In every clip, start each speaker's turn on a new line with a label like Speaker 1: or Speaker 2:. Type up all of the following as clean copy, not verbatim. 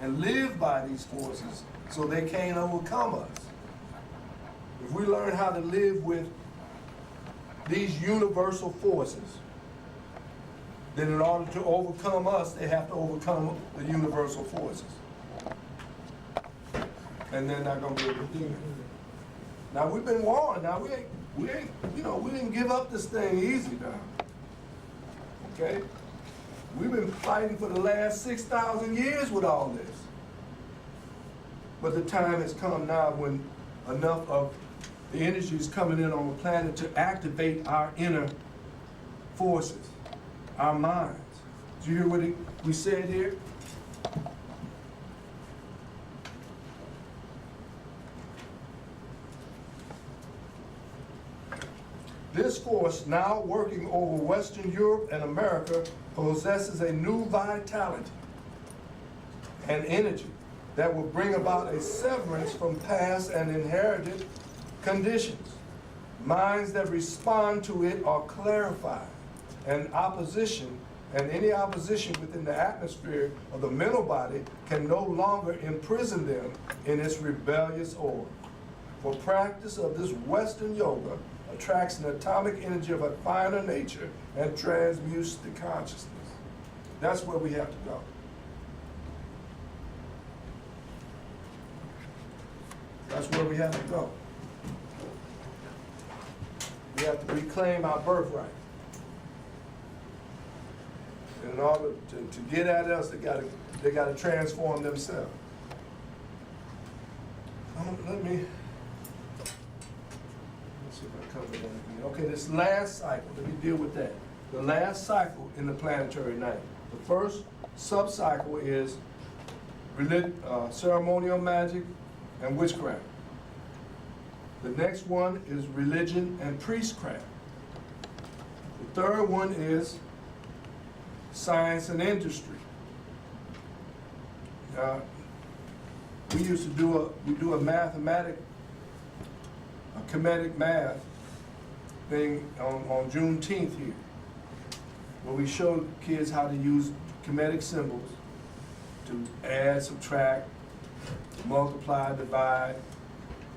Speaker 1: and live by these forces so they can't overcome us. If we learn how to live with these universal forces, then in order to overcome us, they have to overcome the universal forces. And they're not gonna be able to do it. Now we've been warned. Now we didn't give up this thing easy now. Okay? We've been fighting for the last 6,000 years with all this. But the time has come now when enough of the energy is coming in on the planet to activate our inner forces, our minds. Did you hear what we said here? This force, now working over Western Europe and America, possesses a new vitality and energy that will bring about a severance from past and inherited conditions. Minds that respond to it are clarified, and any opposition within the atmosphere of the mental body can no longer imprison them in its rebellious order. For practice of this Western yoga attracts an atomic energy of a finer nature and transmutes the consciousness. That's where we have to go. That's where we have to go. We have to reclaim our birthright. And in order to get at us, they got to transform themselves. Let's see if I covered that again. Okay, this last cycle, let me deal with that. The last cycle in the planetary night. The first sub-cycle is ceremonial magic and witchcraft. The next one is religion and priestcraft. The third one is science and industry. We used to do a comedic math thing on Juneteenth here, where we showed kids how to use comedic symbols to add, subtract, multiply, divide,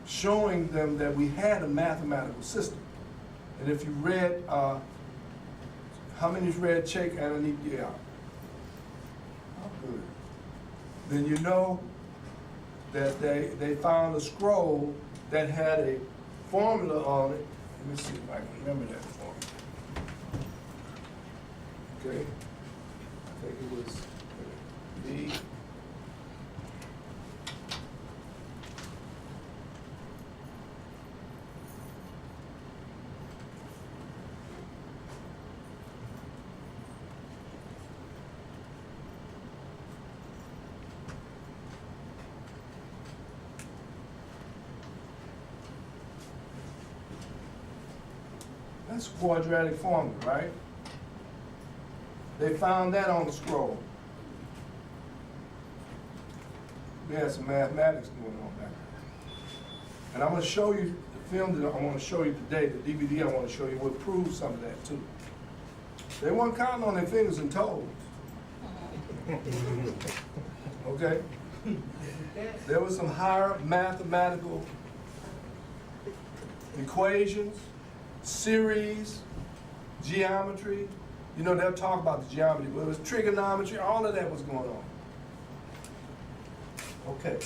Speaker 1: showing them that we had a mathematical system. And if you read, how many's read Cheikh Anta Diop? Oh, good. Then you know that they found a scroll that had a formula on it. Let me see if I can remember that formula. Okay, I think it was B. That's a quadratic formula, right? They found that on the scroll. We had some mathematics going on back there. And I'm going to show you the film that I want to show you today, the DVD I want to show you will prove some of that too. They weren't counting on their fingers and toes. Okay? There was some higher mathematical equations, series, geometry. You know, they'll talk about the geometry, but it was trigonometry, all of that was going on. Okay.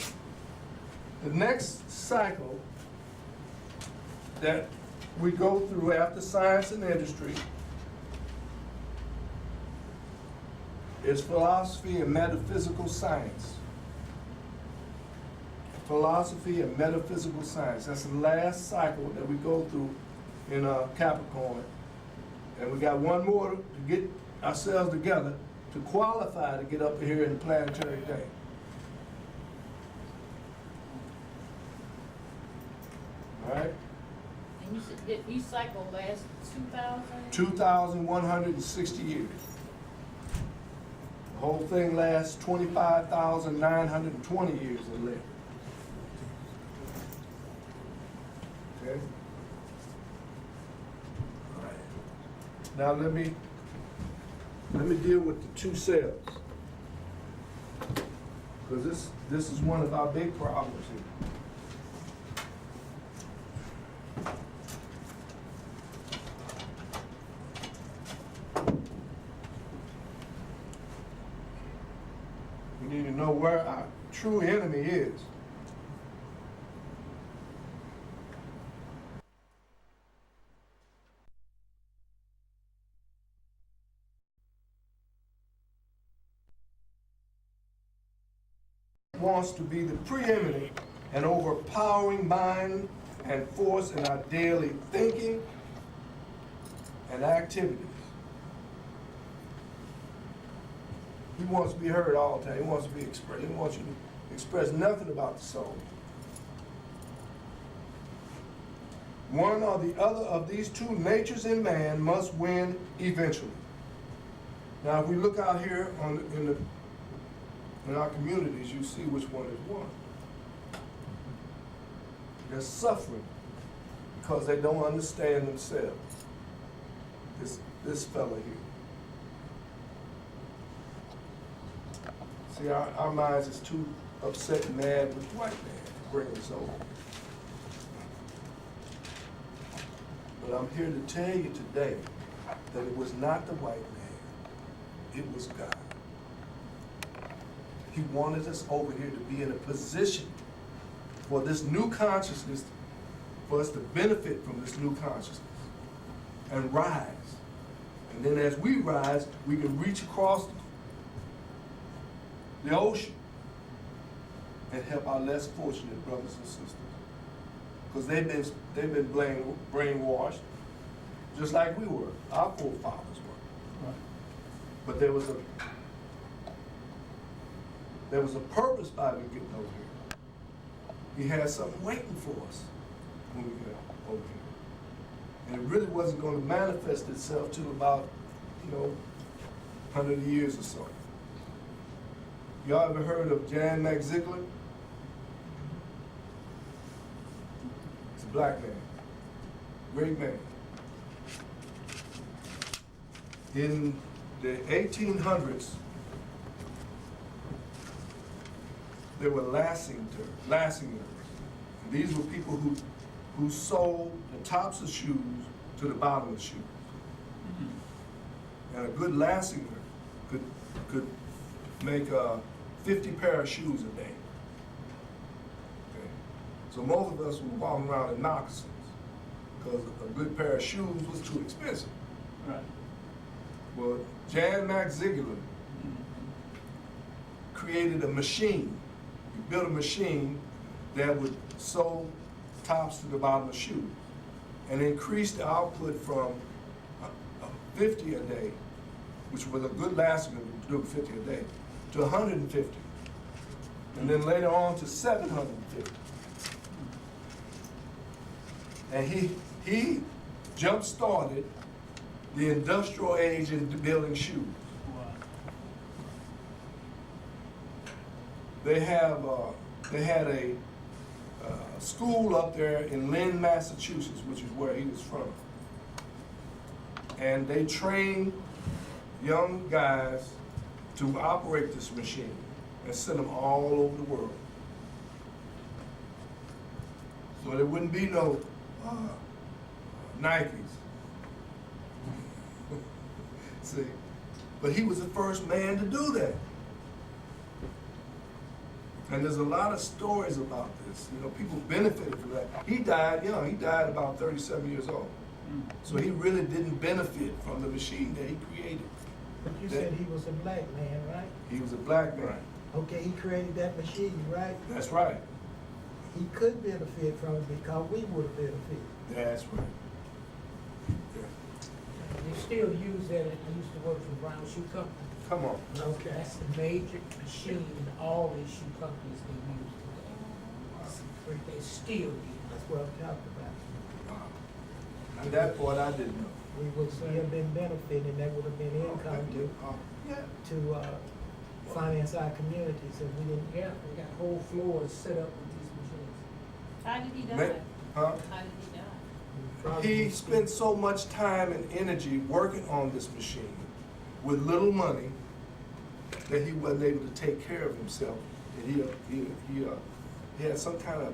Speaker 1: The next cycle that we go through after science and industry is philosophy and metaphysical science. Philosophy and metaphysical science. That's the last cycle that we go through in Capricorn. And we got one more to get ourselves together to qualify to get up here in the planetary day. All right?
Speaker 2: And you said that each cycle lasts 2,000?
Speaker 1: 2,160 years. The whole thing lasts 25,920 years or less. Okay? All right. Now let me deal with the two cells. Because this is one of our big problems here. We need to know where our true enemy is. Wants to be the preeminent and overpowering mind and force in our daily thinking and activities. He wants to be heard all the time. He wants to be expressed. He wants you to express nothing about the soul. One or the other of these two natures in man must win eventually. Now, if we look out here in our communities, you see which one is one. They're suffering because they don't understand themselves. This fella here. See, our minds is too upset and mad with the white man to bring us over. But I'm here to tell you today that it was not the white man, it was God. He wanted us over here to be in a position for this new consciousness, for us to benefit from this new consciousness and rise. And then as we rise, we can reach across the ocean and help our less fortunate brothers and sisters. Because they've been brainwashed, just like we were, our forefathers were.
Speaker 3: Right.
Speaker 1: But there was a purpose by we getting over here. He had something waiting for us when we got over here. And it really wasn't going to manifest itself till about, 100 years or so. Y'all ever heard of Jan Mac Ziegler? He's a black man, great man. In the 1800s, there were Lassingers. And these were people who sewed the tops of shoes to the bottom of the shoes. And a good Lassinger could make 50 pair of shoes a day. Okay. So most of us were walking around in moccasins because a good pair of shoes was too expensive.
Speaker 3: Right.
Speaker 1: Well, Jan Mac Ziegler created a machine. He built a machine that would sew tops to the bottom of shoes and increase the output from 50 a day, which was a good Lassinger to do 50 a day, to 150. And then later on to 750. And he jump-started the industrial age in building shoes.
Speaker 3: Wow.
Speaker 1: They had a school up there in Lynn, Massachusetts, which is where he was from. And they trained young guys to operate this machine and send them all over the world. So there wouldn't be no Nikes. See, but he was the first man to do that. And there's a lot of stories about this. People benefited from that. He died young. He died about 37 years old. So he really didn't benefit from the machine that he created.
Speaker 4: But you said he was a black man, right?
Speaker 1: He was a black man.
Speaker 4: Okay, he created that machine, right?
Speaker 1: That's right.
Speaker 4: He could benefit from it because we would have benefited.
Speaker 1: That's right.
Speaker 5: They still use that. I used to work for Brown Shoe Company.
Speaker 1: Come on.
Speaker 4: Okay.
Speaker 5: That's the major machine in all these shoe companies they use today. They still use.
Speaker 4: That's what I'm talking about.
Speaker 1: And that part I didn't know.
Speaker 4: We would have been benefiting, that would have been income to finance our communities if we didn't.
Speaker 5: Yeah, they got whole floors set up with these machines.
Speaker 2: How did he die?
Speaker 1: Huh?
Speaker 2: How did he die?
Speaker 1: He spent so much time and energy working on this machine with little money that he wasn't able to take care of himself and he had some kind of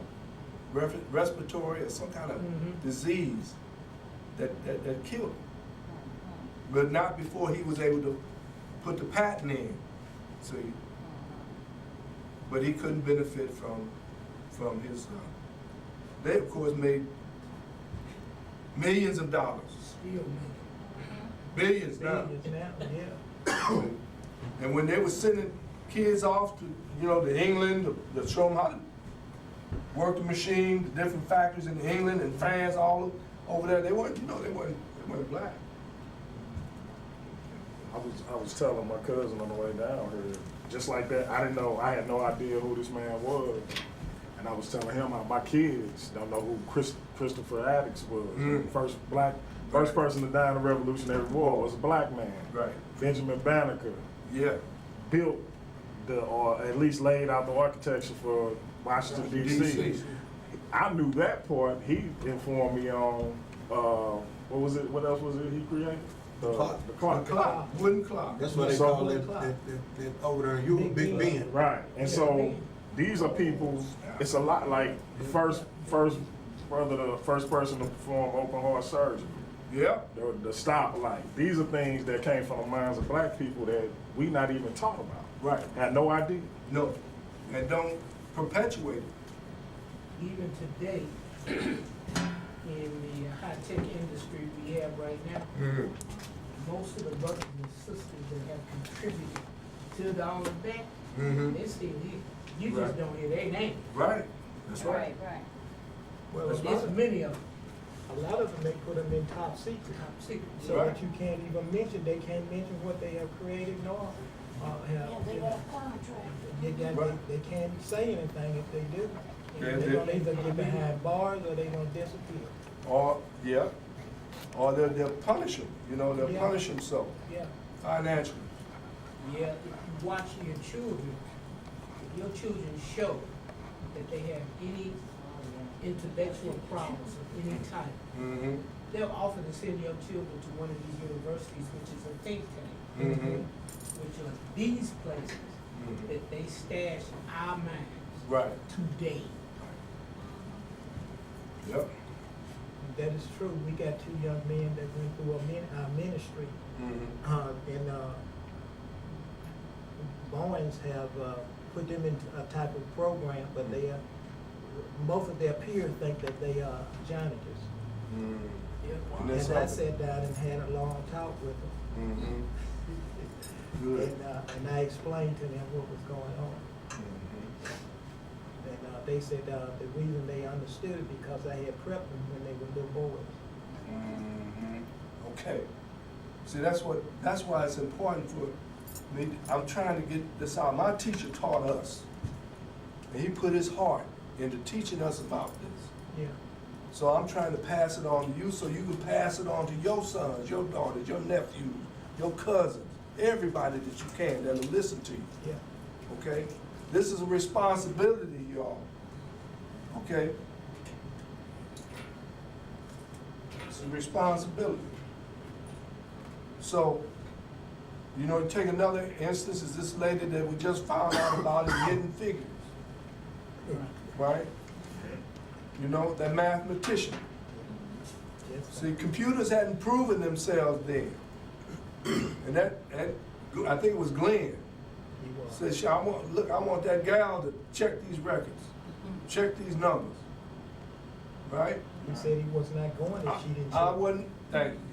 Speaker 1: respiratory or some kind of
Speaker 4: Mhm.
Speaker 1: disease that killed him. But not before he was able to put the patent in, see? But he couldn't benefit from his, they of course made millions of dollars,
Speaker 5: Still making.
Speaker 1: billions now.
Speaker 4: Billions now, yeah.
Speaker 1: And when they were sending kids off to, to England, to show them how to work the machine, the different factories in England and France, all over there, they weren't black.
Speaker 3: I was telling my cousin on the way down here, just like that, I had no idea who this man was. And I was telling him how my kids don't know who Christopher Addicks was.
Speaker 1: Mm.
Speaker 3: First person to die in the Revolutionary War was a black man.
Speaker 1: Right.
Speaker 3: Benjamin Banneker
Speaker 1: Yeah.
Speaker 3: built or at least laid out the architecture for Washington, D.C. I knew that part. He informed me on, what else was it he created? The clock.
Speaker 1: Wooden clock.
Speaker 6: That's what they
Speaker 3: So-
Speaker 6: call that over there in Europe, Big Ben.
Speaker 3: Right, and so these are people. It's a lot like the first person to perform open heart surgery,
Speaker 1: Yeah.
Speaker 3: the stoplight. These are things that came from the minds of black people that we not even taught about.
Speaker 1: Right.
Speaker 3: Had no idea.
Speaker 1: No. And don't perpetuate it.
Speaker 5: Even today, in the high-tech industry we have right now, most of the brothers and sisters that have contributed to all of that,
Speaker 1: Mhm.
Speaker 5: they still here. You
Speaker 1: Right.
Speaker 5: just don't hear their name.
Speaker 1: Right. That's right.
Speaker 2: Right.
Speaker 4: Well,
Speaker 1: That's
Speaker 5: There's
Speaker 1: right.
Speaker 5: many of them,
Speaker 4: a lot of them, they put them in top secret.
Speaker 5: top secret.
Speaker 4: So
Speaker 1: Right.
Speaker 4: that you can't even mention, they can't mention what they have created nor, have.
Speaker 2: Yeah, they got a contract.
Speaker 4: They can't say anything if they do.
Speaker 1: Yeah,
Speaker 4: They're gonna either get behind bars or they gonna disappear.
Speaker 1: Or they'll punish them. They'll
Speaker 4: Yeah.
Speaker 1: punish them so
Speaker 4: Yeah.
Speaker 1: financially.
Speaker 5: Yeah, if you watch your children, if your children show that they have any intellectual problems of any type,
Speaker 1: Mm-hmm.
Speaker 5: they'll often send your children to one of these universities, which is a think tank,
Speaker 1: Mm-hmm.
Speaker 5: which are these places
Speaker 1: Mhm.
Speaker 5: that they stash our minds
Speaker 1: Right.
Speaker 5: today.
Speaker 1: Yep.
Speaker 4: That is true. We got two young men that went through our ministry,
Speaker 1: Mm-hmm.
Speaker 4: and Bowens have put them into a type of program, but they are, most of their peers think that they are janitors.
Speaker 1: Mm-hmm.
Speaker 4: And
Speaker 1: that's
Speaker 4: I
Speaker 1: something.
Speaker 4: sat down and had a long talk with them,
Speaker 1: Mm-hmm. Good.
Speaker 4: and I explained to them what was going on.
Speaker 1: Mhm.
Speaker 4: And they said the reason they understood it because I had prepped them when they were little boys.
Speaker 1: Mhm. Okay. See, that's why it's important for me. I'm trying to get this out. My teacher taught us, and he put his heart into teaching us about this.
Speaker 4: Yeah.
Speaker 1: So I'm trying to pass it on to you so you can pass it on to your sons, your daughters, your nephews, your cousins, everybody that you can that'll listen to you.
Speaker 4: Yeah.
Speaker 1: Okay? This is a responsibility, y'all. Okay? It's a responsibility. So, take another instance is this lady that we just found out about in Hidden Figures, right? That mathematician.
Speaker 4: Yes.
Speaker 1: See, computers hadn't proven themselves then. And that I think it was Glenn.
Speaker 4: He was.
Speaker 1: Says, I want that gal to check these records, check these numbers, right?
Speaker 4: He said he was not going if she didn't.
Speaker 1: I
Speaker 4: check.
Speaker 1: wouldn't,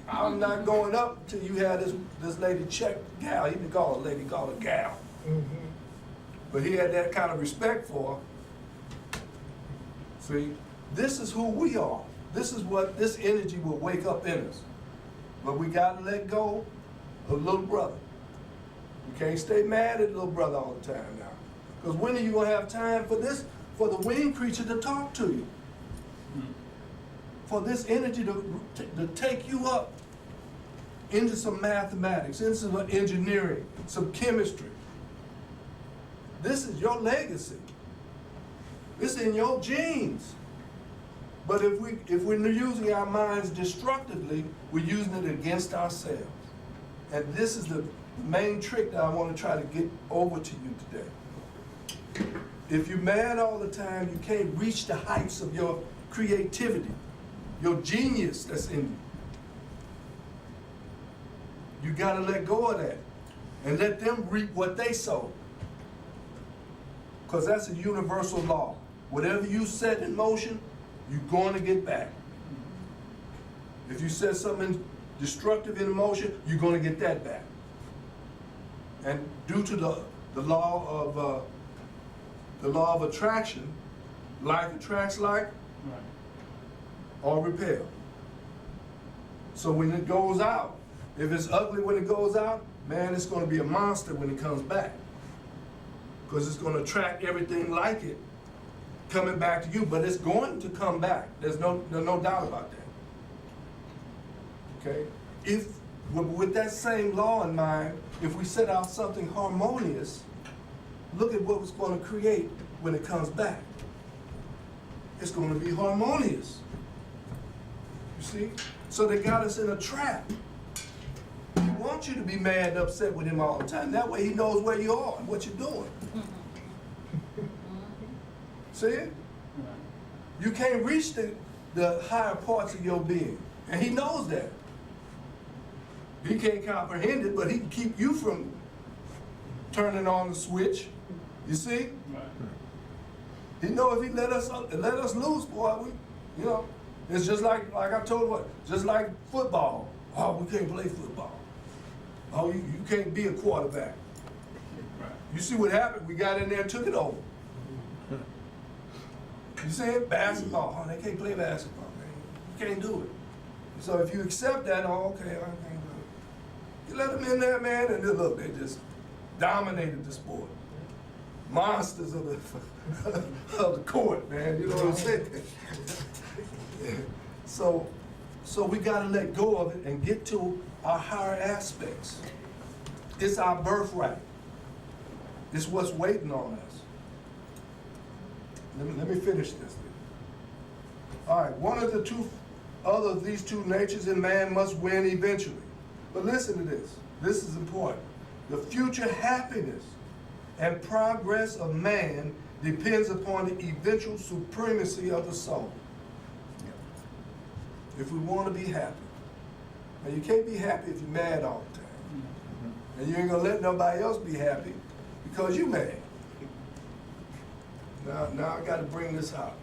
Speaker 1: I'm not going up till you had this lady check the gal. He didn't call her a lady, he called her gal.
Speaker 4: Mhm.
Speaker 1: But he had that kind of respect for her. See, this is who we are. This is what this energy will wake up in us. But we gotta let go of little brother. You can't stay mad at little brother all the time now. Because when are you gonna have time for for the winged creature to talk to you? For this energy to take you up into some mathematics, into some engineering, some chemistry. This is your legacy. It's in your genes. But if we're using our minds destructively, we're using it against ourselves. And this is the main trick that I want to try to get over to you today. If you're mad all the time, you can't reach the heights of your creativity, your genius that's in you. You gotta let go of that and let them reap what they sow. Because that's a universal law. Whatever you set in motion, you're going to get back. If you set something destructive in motion, you're going to get that back. And due to the law of attraction, like attracts like or repel. So when it goes out, if it's ugly when it goes out, man, it's going to be a monster when it comes back. Because it's going to attract everything like it coming back to you, but it's going to come back. There's no doubt about that. Okay? If, with that same law in mind, if we set out something harmonious, look at what it's going to create when it comes back. It's going to be harmonious. You see? So they got us in a trap. He wants you to be mad and upset with him all the time. That way he knows where you are and what you're doing. See it? You can't reach the higher parts of your being. And he knows that. He can't comprehend it, but he can keep you from turning on the switch. You see? He knows if he let us loose, boy, it's just like I told you, just like football. Oh, we can't play football. Oh, you can't be a quarterback. You see what happened? We got in there and took it over. You see it? Basketball. Oh, they can't play basketball, man. You can't do it. So if you accept that, oh, okay, I can't do it. You let them in there, man, and then look, they just dominated the sport. Monsters of the court, man. You know what I'm saying? So we gotta let go of it and get to our higher aspects. It's our birthright. It's what's waiting on us. Let me finish this. All right, one of the these two natures in man must win eventually. But listen to this. This is important. The future happiness and progress of man depends upon the eventual supremacy of the soul. If we want to be happy. Now you can't be happy if you're mad all the time. And you ain't gonna let nobody else be happy because you mad. Now I gotta bring this out.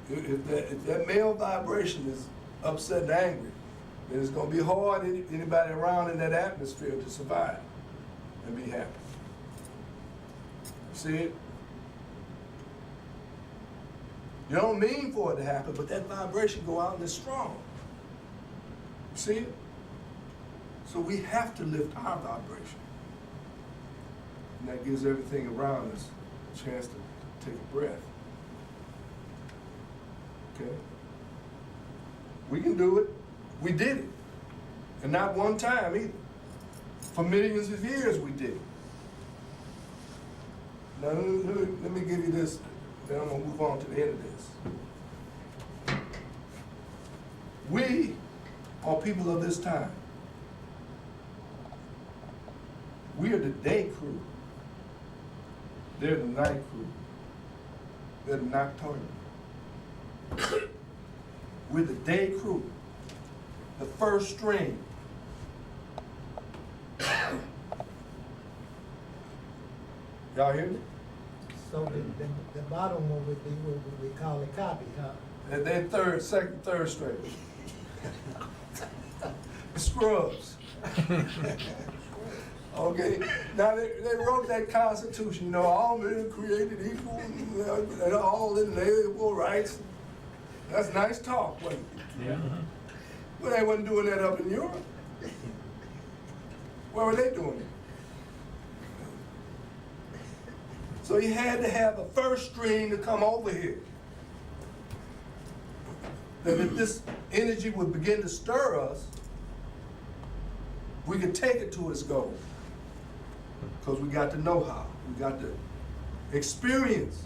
Speaker 1: If that male vibration is upset and angry, then it's gonna be hard anybody around in that atmosphere to survive and be happy. See it? You don't mean for it to happen, but that vibration go out and it's strong. You see it? So we have to lift our vibration. And that gives everything around us a chance to take a breath. Okay? We can do it. We did it. And not one time either. For millions of years we did it. Now let me give you this, then I'm gonna move on to the end of this. We are people of this time. We are the day crew. They're the night crew. They're the nocturnal. We're the day crew. The first string. Y'all hear me?
Speaker 4: So the bottom one would be what we call a copy, huh?
Speaker 1: And then second, third string. The scrubs. Okay, now they wrote that Constitution, all men are created equal, and all inalienable rights. That's nice talk, wasn't it?
Speaker 7: Yeah.
Speaker 1: But they wasn't doing that up in Europe. Where were they doing it? So you had to have a first string to come over here. That if this energy would begin to stir us, we could take it to its goal. Because we got the know-how, we got the experience.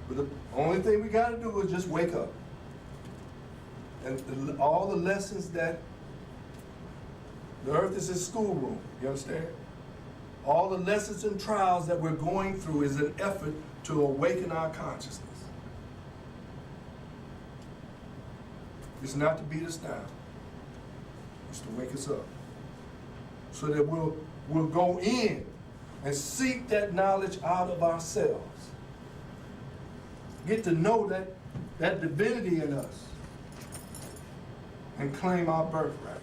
Speaker 1: But the only thing we got to do is just wake up. And all the lessons that the earth is a schoolroom, you understand? All the lessons and trials that we're going through is an effort to awaken our consciousness. It's not to beat us down. It's to wake us up. So that we'll go in and seek that knowledge out of ourselves. Get to know that divinity in us and claim our birthright.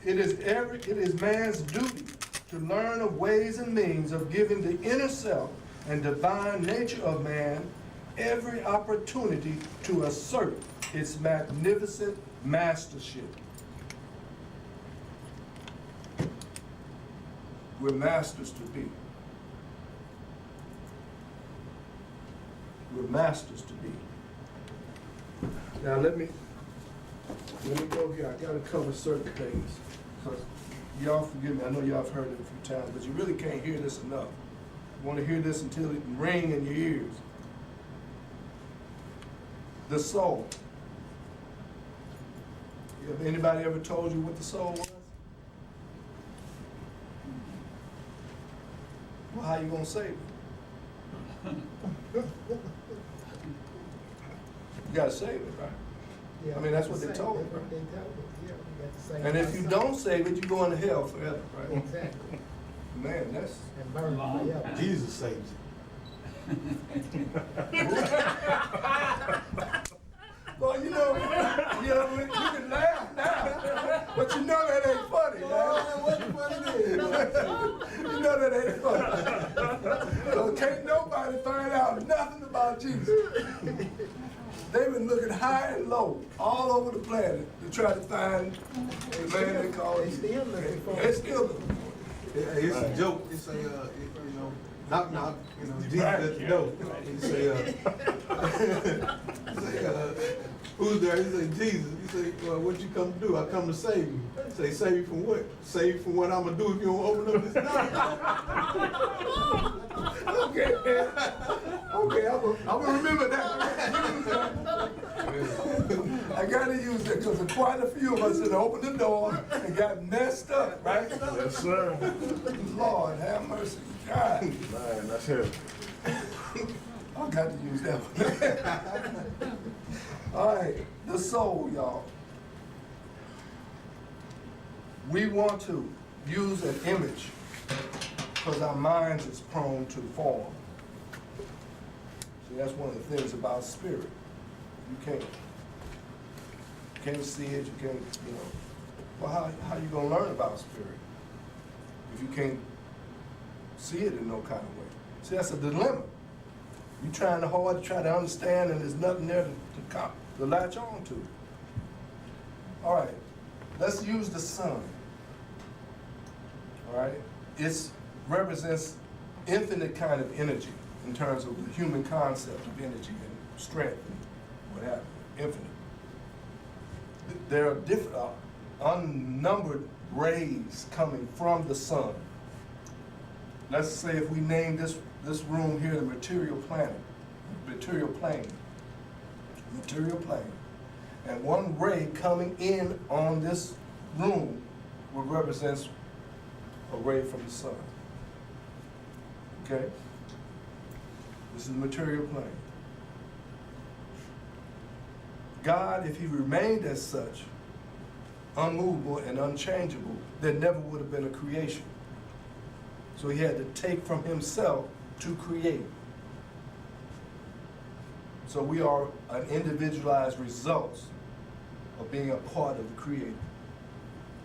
Speaker 1: It is man's duty to learn of ways and means of giving the inner self and divine nature of man every opportunity to assert its magnificent mastership. We're masters to be. We're masters to be. Now let me go here. I gotta cover certain things. Because y'all forgive me, I know y'all have heard it a few times, but you really can't hear this enough. You want to hear this until it can ring in your ears. The soul. Have anybody ever told you what the soul was? Well, how you gonna save it? You gotta save it, right?
Speaker 4: Yeah,
Speaker 1: I mean, that's what they
Speaker 4: that's
Speaker 1: told me,
Speaker 4: That's what
Speaker 1: right?
Speaker 4: they told us, yeah, we got to say.
Speaker 1: And if you don't save it, you go into hell forever, right?
Speaker 4: Exactly,
Speaker 1: Man, that's.
Speaker 4: and burn forever.
Speaker 6: Jesus saves you.
Speaker 1: Well, you can laugh now, but you know that ain't funny, man. You know that ain't funny. So can't nobody find out nothing about Jesus. They've been looking high and low all over the planet to try to find a man they call
Speaker 4: They
Speaker 1: Jesus.
Speaker 4: still looking for
Speaker 1: They
Speaker 4: it.
Speaker 1: still looking for it.
Speaker 6: It's a joke. It's a, knock, knock, Jesus at the door. He say, who's there? He say, Jesus. He say, well, what you come to do? I come to save you. Say, save you from what? Save you from what I'm gonna do if you don't open up this door.
Speaker 1: Okay, okay, I'm gonna remember that. I gotta use that because quite a few of us that opened the door and got messed up, right?
Speaker 3: Yes, sir.
Speaker 1: Lord, have mercy. God,
Speaker 3: Man, that's it.
Speaker 1: I got to use that one. All right, the soul, y'all. We want to use an image because our minds is prone to form. See, that's one of the things about spirit. You can't see it, you can't, well, how you gonna learn about spirit if you can't see it in no kind of way? See, that's a dilemma. You trying hard to try to understand and there's nothing there to latch on to. All right, let's use the sun. All right, it represents infinite kind of energy in terms of the human concept of energy and strength and what have you, infinite. There are different, unnumbered rays coming from the sun. Let's say if we name this room here the material plane, and one ray coming in on this room will represent a ray from the sun. Okay? This is the material plane. God, if he remained as such, unmovable and unchangeable, there never would have been a creation. So he had to take from himself to create. So we are an individualized result of being a part of the Creator.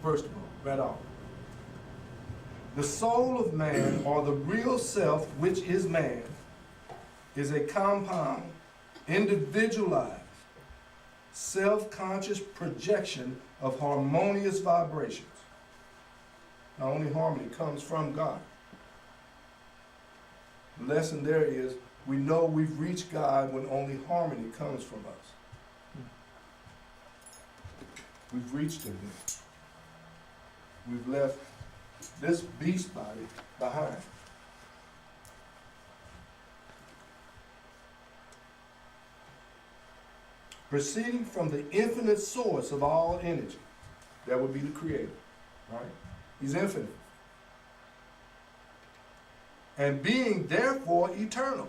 Speaker 1: First of all, right off. The soul of man, or the real self, which is man, is a compound, individualized, self-conscious projection of harmonious vibrations. Now, only harmony comes from God. The lesson there is, we know we've reached God when only harmony comes from us. We've reached him then. We've left this beast body behind. Proceeding from the infinite source of all energy. That would be the creator, right? He's infinite. And being therefore eternal.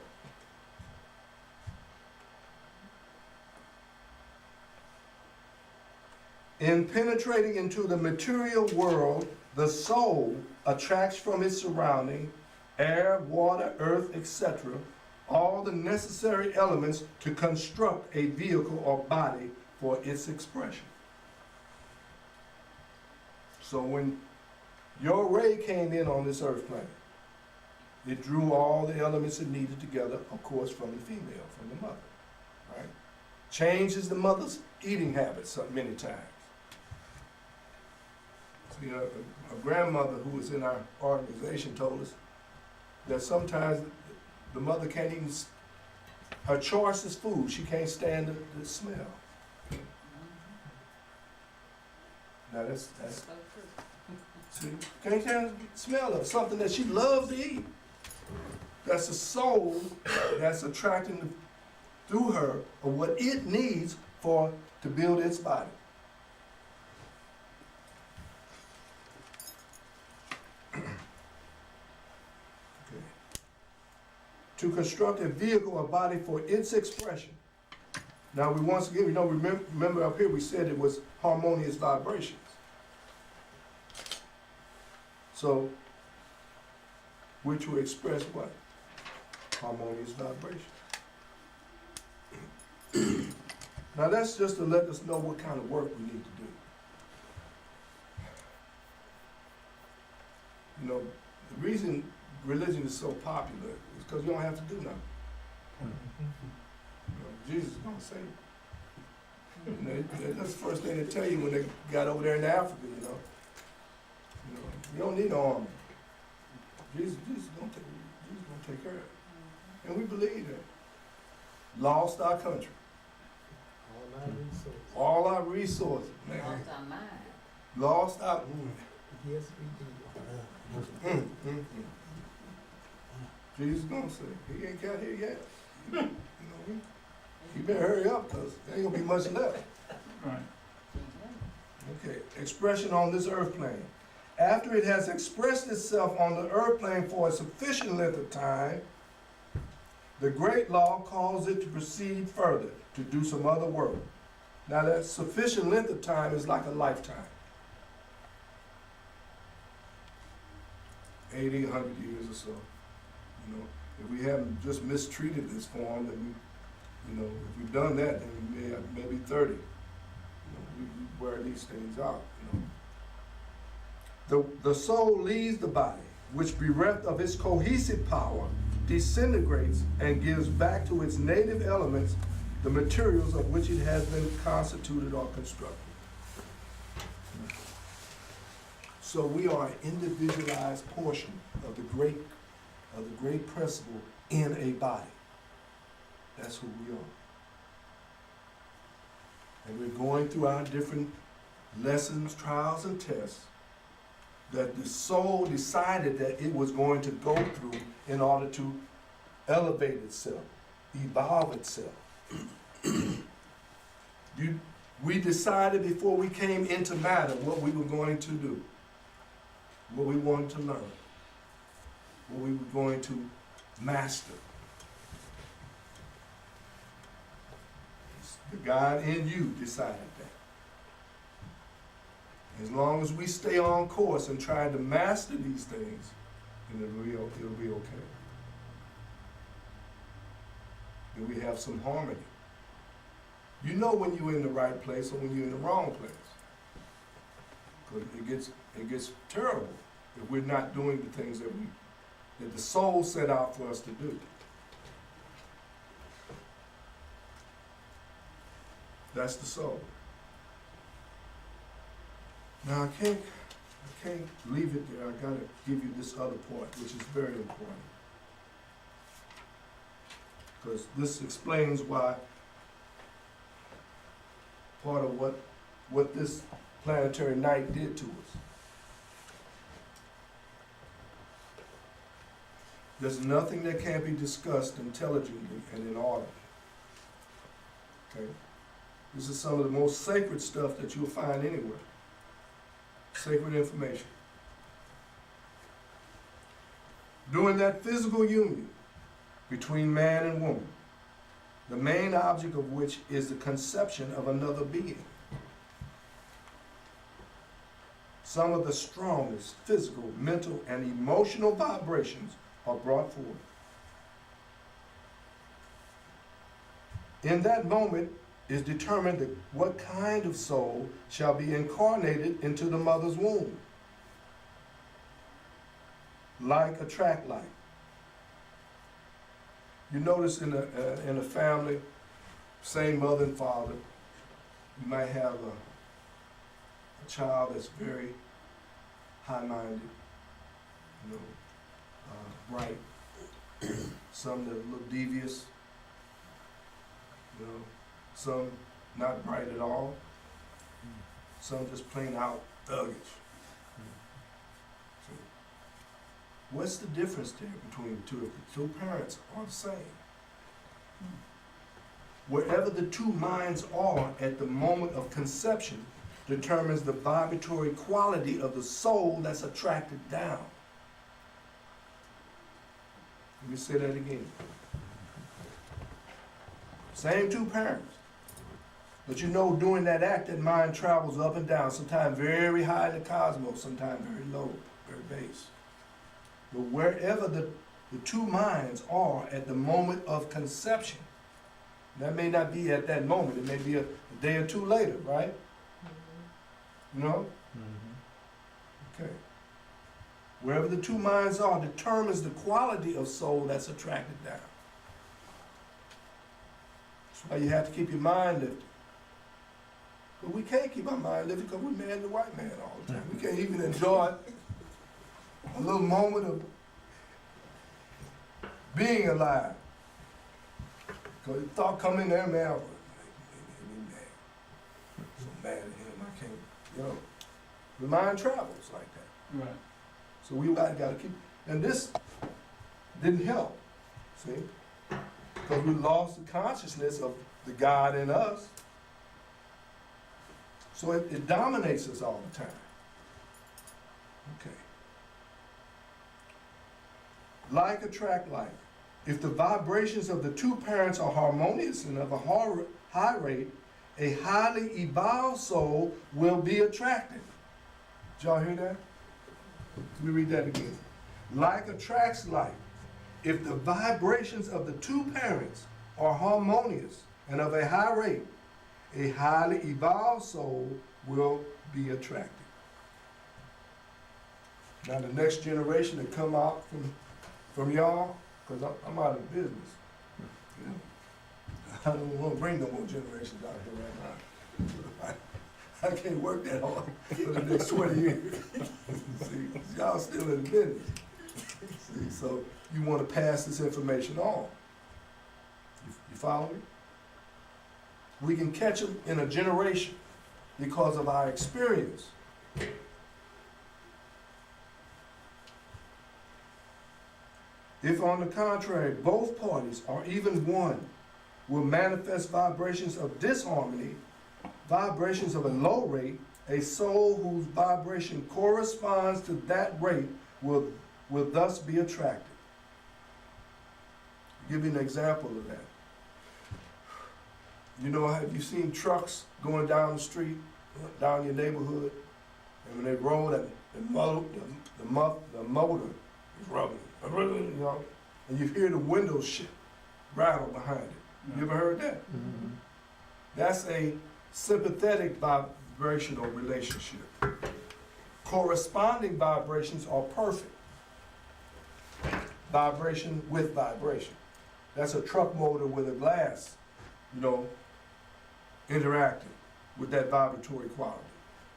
Speaker 1: In penetrating into the material world, the soul attracts from its surrounding, air, water, earth, etc., all the necessary elements to construct a vehicle or body for its expression. So when your ray came in on this earth planet, it drew all the elements it needed together, of course, from the female, from the mother, right? Changes the mother's eating habits many times. See, a grandmother who was in our organization told us that sometimes the mother can't even, her choice is food, she can't stand the smell. Now that's
Speaker 2: So true.
Speaker 1: see, can't stand the smell of something that she loves to eat. That's the soul that's attracting through her of what it needs to build its body. To construct a vehicle or body for its expression. Now we once again, remember up here we said it was harmonious vibrations. So, which will express what? Harmonious vibrations. Now that's just to let us know what kind of work we need to do. You know, the reason religion is so popular is because you don't have to do nothing. You know, Jesus is gonna save you. You know, that's the first thing they tell you when they got over there in Africa, you know. You don't need no army. Jesus gonna take care of it. And we believe that. Lost our country.
Speaker 4: All our resources.
Speaker 1: All our resources, man.
Speaker 2: Lost our mind.
Speaker 1: Lost our.
Speaker 4: Yes, we did.
Speaker 1: Jesus gonna say, he ain't got here yet. You know, he better hurry up, cause there ain't gonna be much left. Okay, expression on this earth plane. After it has expressed itself on the earth plane for a sufficient length of time, the great law calls it to proceed further, to do some other work. Now that sufficient length of time is like a lifetime. 80, 100 years or so. You know, if we haven't just mistreated this form, then we, you know, if we've done that, then we may have maybe 30. You know, we wear these things out, you know. The soul leaves the body, which bereft of its cohesive power, disintegrates and gives back to its native elements the materials of which it has been constituted or constructed. So we are an individualized portion of the great principle in a body. That's who we are. And we're going through our different lessons, trials, and tests that the soul decided that it was going to go through in order to elevate itself, evolve itself. We decided before we came into matter what we were going to do, what we wanted to learn, what we were going to master. The God in you decided that. As long as we stay on course and try to master these things, then it'll be okay. Then we have some harmony. You know when you're in the right place or when you're in the wrong place. Because it gets terrible if we're not doing the things that the soul set out for us to do. That's the soul. Now I can't leave it there. I gotta give you this other point, which is very important. Because this explains why part of what this planetary night did to us. There's nothing that can't be discussed intelligently and in order. Okay? This is some of the most sacred stuff that you'll find anywhere. sacred information. During that physical union between man and woman, the main object of which is the conception of another being, some of the strongest physical, mental, and emotional vibrations are brought forth. In that moment is determined what kind of soul shall be incarnated into the mother's womb. Like attract like. You notice in a family, same mother and father, you might have a child that's very high-minded, you know, bright. Some that are a little devious, you know, some not bright at all, some just plain out thuggish. So, what's the difference there between the two? If the two parents are the same, wherever the two minds are at the moment of conception determines the vibratory quality of the soul that's attracted down. Let me say that again. Same two parents. But you know, during that act, that mind travels up and down, sometimes very high in the cosmos, sometimes very low, very base. But wherever the two minds are at the moment of conception, that may not be at that moment, it may be a day or two later, right? You know? Okay. Wherever the two minds are determines the quality of soul that's attracted down. That's why you have to keep your mind lifted. But we can't keep our mind lifted because we're man to white man all the time. We can't even enjoy a little moment of being alive. Because the thought come in there, man, I'm so mad at him, I can't, you know. The mind travels like that.
Speaker 6: Right.
Speaker 1: So we got to keep, and this didn't help, see? Because we lost the consciousness of the God in us. So it dominates us all the time. Okay. Like attract like. If the vibrations of the two parents are harmonious and of a high rate, a highly evolved soul will be attracted. Did y'all hear that? Let me read that again. Like attracts like. If the vibrations of the two parents are harmonious and of a high rate, a highly evolved soul will be attracted. Now the next generation that come out from y'all, because I'm out of business. You know? I don't want to bring no more generations out here right now. I can't work that hard for the next 20 years. See, y'all still in the business. See, so you want to pass this information on. You follow me? We can catch them in a generation because of our experience. If, on the contrary, both parties, or even one, will manifest vibrations of disharmony, vibrations of a low rate, a soul whose vibration corresponds to that rate will thus be attracted. I'll give you an example of that. You know, have you seen trucks going down the street, down your neighborhood, and when they roll, the motor is rubbing, you know, and you hear the windows rattle behind it. You ever heard that? Mm-hmm. That's a sympathetic vibrational relationship. Corresponding vibrations are perfect. Vibration with vibration. That's a truck motor with a glass, you know, interacting with that vibratory quality.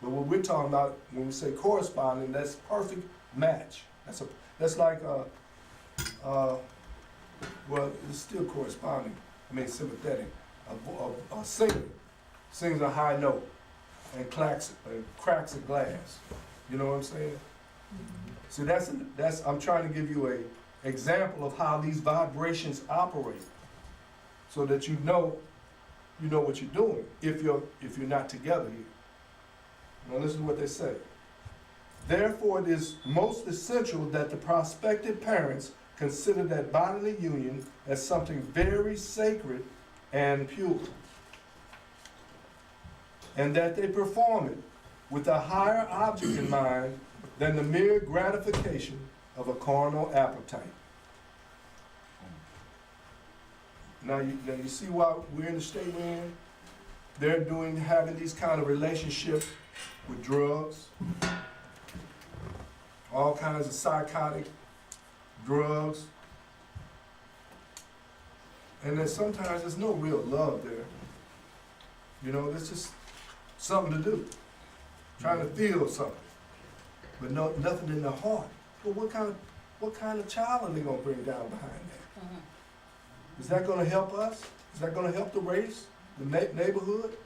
Speaker 1: But what we're talking about when we say corresponding, that's perfect match. That's like well, it's still corresponding. I mean, sympathetic. A singer sings a high note and cracks a glass. You know what I'm saying? Mm-hmm. See, that's I'm trying to give you an example of how these vibrations operate, so that you know what you're doing if you're not together here. Now listen to what they say. Therefore, it is most essential that the prospective parents consider that bodily union as something very sacred and pure, and that they perform it with a higher object in mind than the mere gratification of a carnal appetite. Now you see why we're in the state we're in? They're having these kind of relationships with drugs, all kinds of psychotic drugs, and then sometimes there's no real love there. You know, it's just something to do, trying to feel something, but nothing in the heart. But what kind of child are they gonna bring down behind that? Is that gonna help us? Is that gonna help the race, the neighborhood?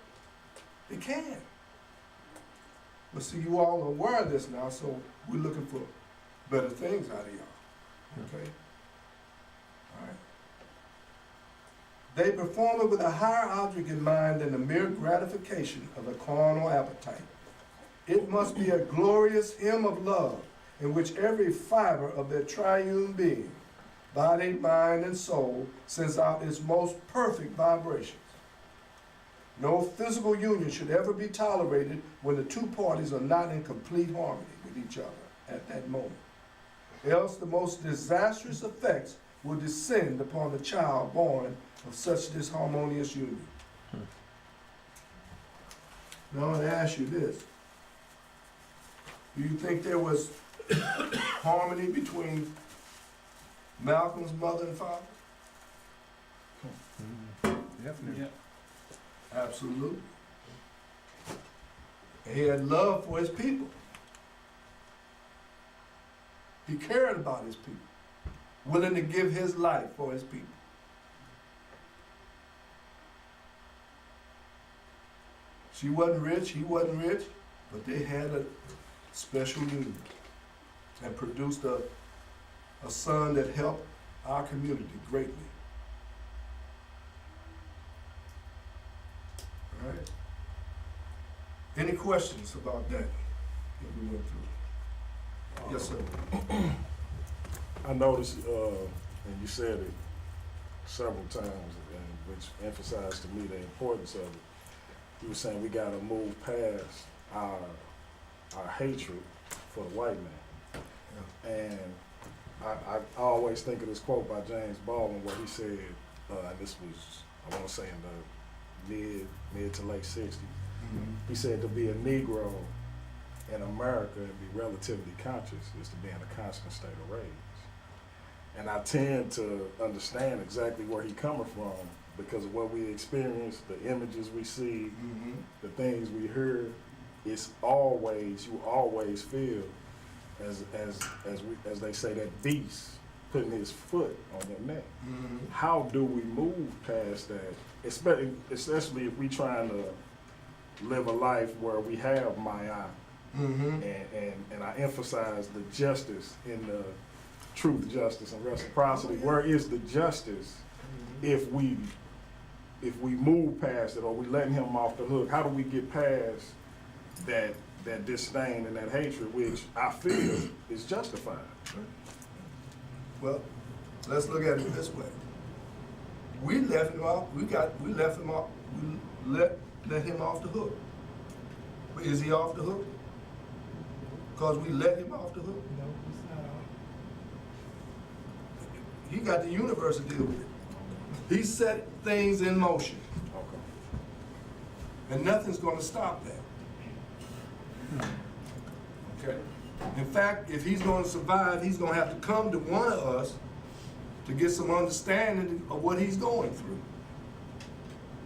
Speaker 1: It can. But see, you all are aware of this now, so we're looking for better things out of y'all. Okay? All right. They perform it with a higher object in mind than the mere gratification of a carnal appetite. It must be a glorious hymn of love in which every fiber of their triune being, body, mind, and soul, sends out its most perfect vibrations. No physical union should ever be tolerated when the two parties are not in complete harmony with each other at that moment. Else the most disastrous effects will descend upon the child born of such disharmonious union. Now I want to ask you this. Do you think there was harmony between Malcolm's mother and father?
Speaker 7: Definitely.
Speaker 1: Absolutely. And he had love for his people. He cared about his people, willing to give his life for his people. She wasn't rich, he wasn't rich, but they had a special union and produced a son that helped our community greatly. All right. Any questions about that we went through? Yes, sir.
Speaker 3: I noticed, and you said it several times, and which emphasized to me the importance of it. You were saying we gotta move past our hatred for the white man. And I always think of this quote by James Baldwin where he said, and this was, I wanna say in the mid to late 60s, he said to be a Negro in America and be relatively conscious is to be in a constant state of rage. And I tend to understand exactly where he's coming from because of what we experience, the images we see, the things we hear. It's always, you always feel, as they say, that beast putting his foot on your neck. How do we move past that? Especially if we trying to live a life where we have Maya, and I emphasize the justice in the truth, justice, and reciprocity. Where is the justice if we move past it, or we letting him off the hook? How do we get past that disdain and that hatred, which I feel is justified?
Speaker 1: Well, let's look at it this way. We let him off the hook. But is he off the hook? Because we let him off the hook?
Speaker 4: No, it's not all.
Speaker 1: He got the universe to deal with it. He set things in motion,
Speaker 3: Okay.
Speaker 1: and nothing's gonna stop that. Okay? In fact, if he's gonna survive, he's gonna have to come to one of us to get some understanding of what he's going through.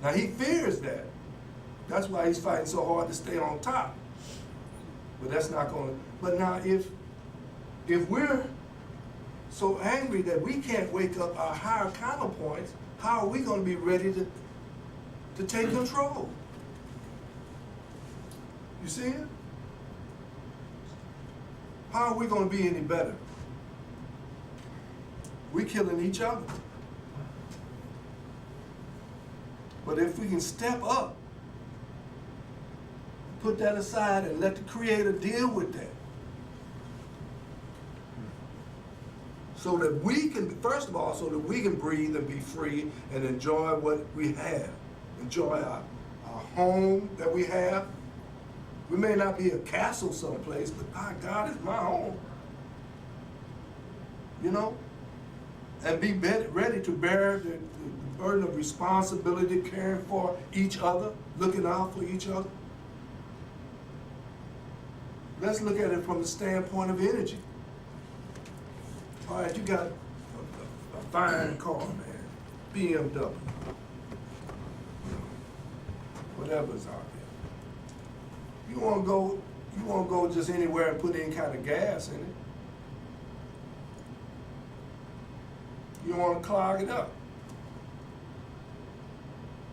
Speaker 1: Now, he fears that. That's why he's fighting so hard to stay on top. But that's not gonna, but now if we're so angry that we can't wake up our higher counterpoints, how are we gonna be ready to take control? You see it? How are we gonna be any better? We're killing each other. But if we can step up, put that aside and let the Creator deal with that, So that we can, first of all, so that we can breathe and be free and enjoy what we have. Enjoy our home that we have. We may not be a castle someplace, but my God is my home. You know? And be ready to bear the burden of responsibility, caring for each other, looking out for each other. Let's look at it from the standpoint of energy. All right, you got a fine car, man, BMW, whatever's out there. You won't go just anywhere and put any kind of gas in it. You don't want to clog it up.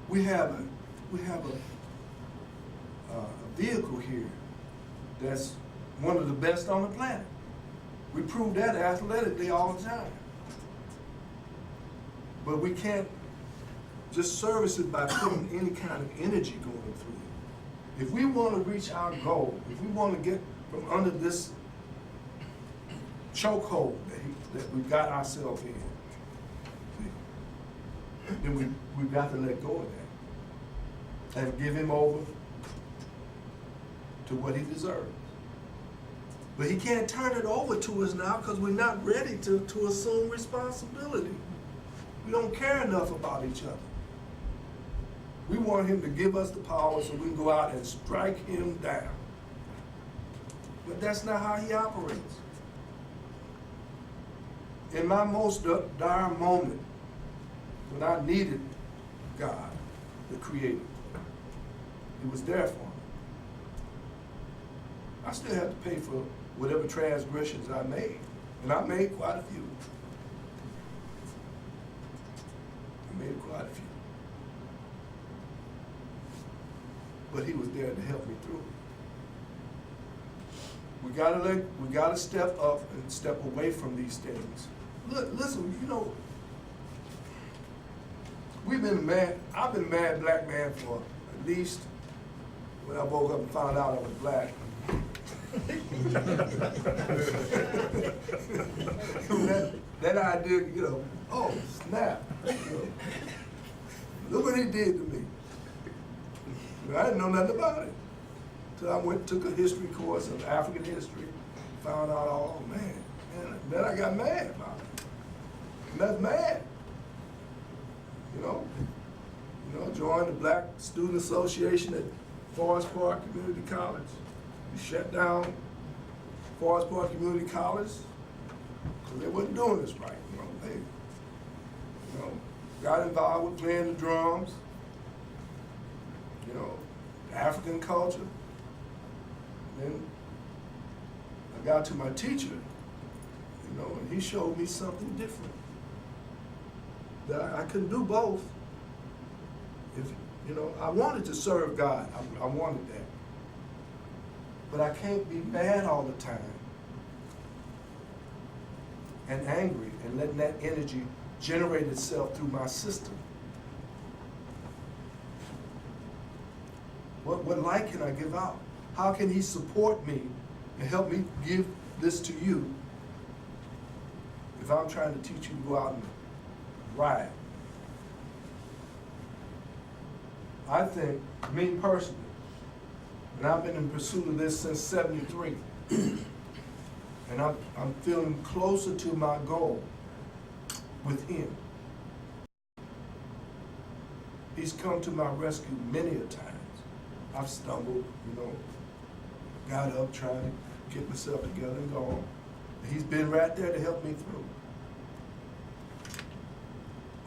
Speaker 1: We have a vehicle here that's one of the best on the planet. We prove that athletically all the time. But we can't just service it by putting any kind of energy going through it. If we want to reach our goal, if we want to get from under this chokehold that we've got ourselves in, then we've got to let go of that and give him over to what he deserves. But he can't turn it over to us now because we're not ready to assume responsibility. We don't care enough about each other. We want him to give us the power so we can go out and strike him down. But that's not how he operates. In my most dire moment, when I needed God, the Creator, He was there for me. I still had to pay for whatever transgressions I made, and I made quite a few. But He was there to help me through. We gotta step up and step away from these things. Look, listen, you know, I've been a mad black man for at least when I woke up and found out I was black. that idea, you know, oh snap, you know, look what he did to me. I didn't know nothing about it. So I took a history course of African history, found out, oh man, and then I got mad about it. And that's mad. You know, joined the Black Student Association at Forest Park Community College. We shut down Forest Park Community College because they wasn't doing this right. They got involved with playing the drums, African culture. Then I got to my teacher, and he showed me something different. That I couldn't do both. I wanted to serve God. I wanted that. But I can't be mad all the time and angry and letting that energy generate itself through my system. What light can I give out? How can He support me and help me give this to you if I'm trying to teach you to go out and ride? I think, me personally, and I've been in pursuit of this since '73, and I'm feeling closer to my goal with Him. He's come to my rescue many a times. I've stumbled, got up, trying to get myself together and go on. He's been right there to help me through.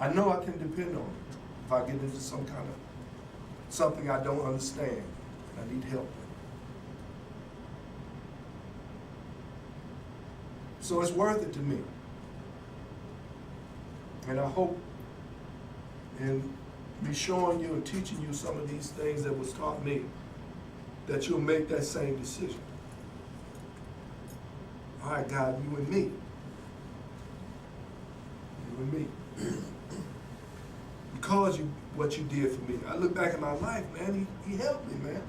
Speaker 1: I know I can depend on Him if I get into something I don't understand. I need help with. So it's worth it to me. And I hope in me showing you and teaching you some of these things that was taught me, that you'll make that same decision. All right, God, you and me. You and me. Because what you did for me. I look back at my life, man, he helped me, man.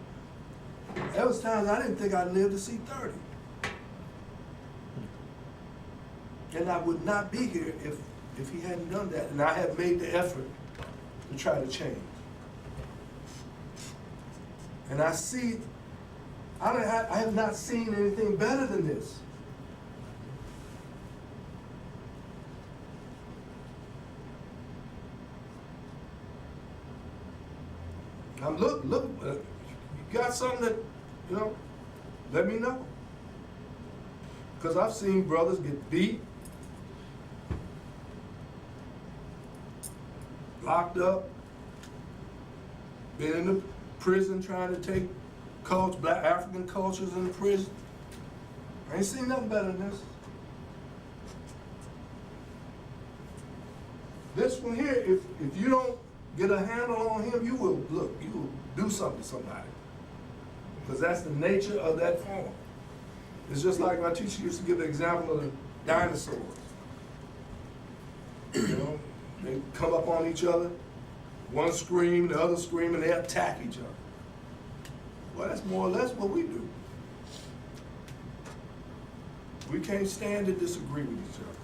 Speaker 1: There was times I didn't think I'd live to see 30. And I would not be here if he hadn't done that. And I have made the effort to try to change. And I see, I have not seen anything better than this. I'm look, you got something that, you know, let me know. Because I've seen brothers get beat, locked up, been in the prison trying to take black African cultures in the prison. I ain't seen nothing better than this. This one here, if you don't get a handle on him, you will do something to somebody. Because that's the nature of that form. It's just like my teacher used to give the example of the dinosaurs. You know, they come up on each other, one scream, the other scream, and they attack each other. Well, that's more or less what we do. We can't stand to disagree with each other.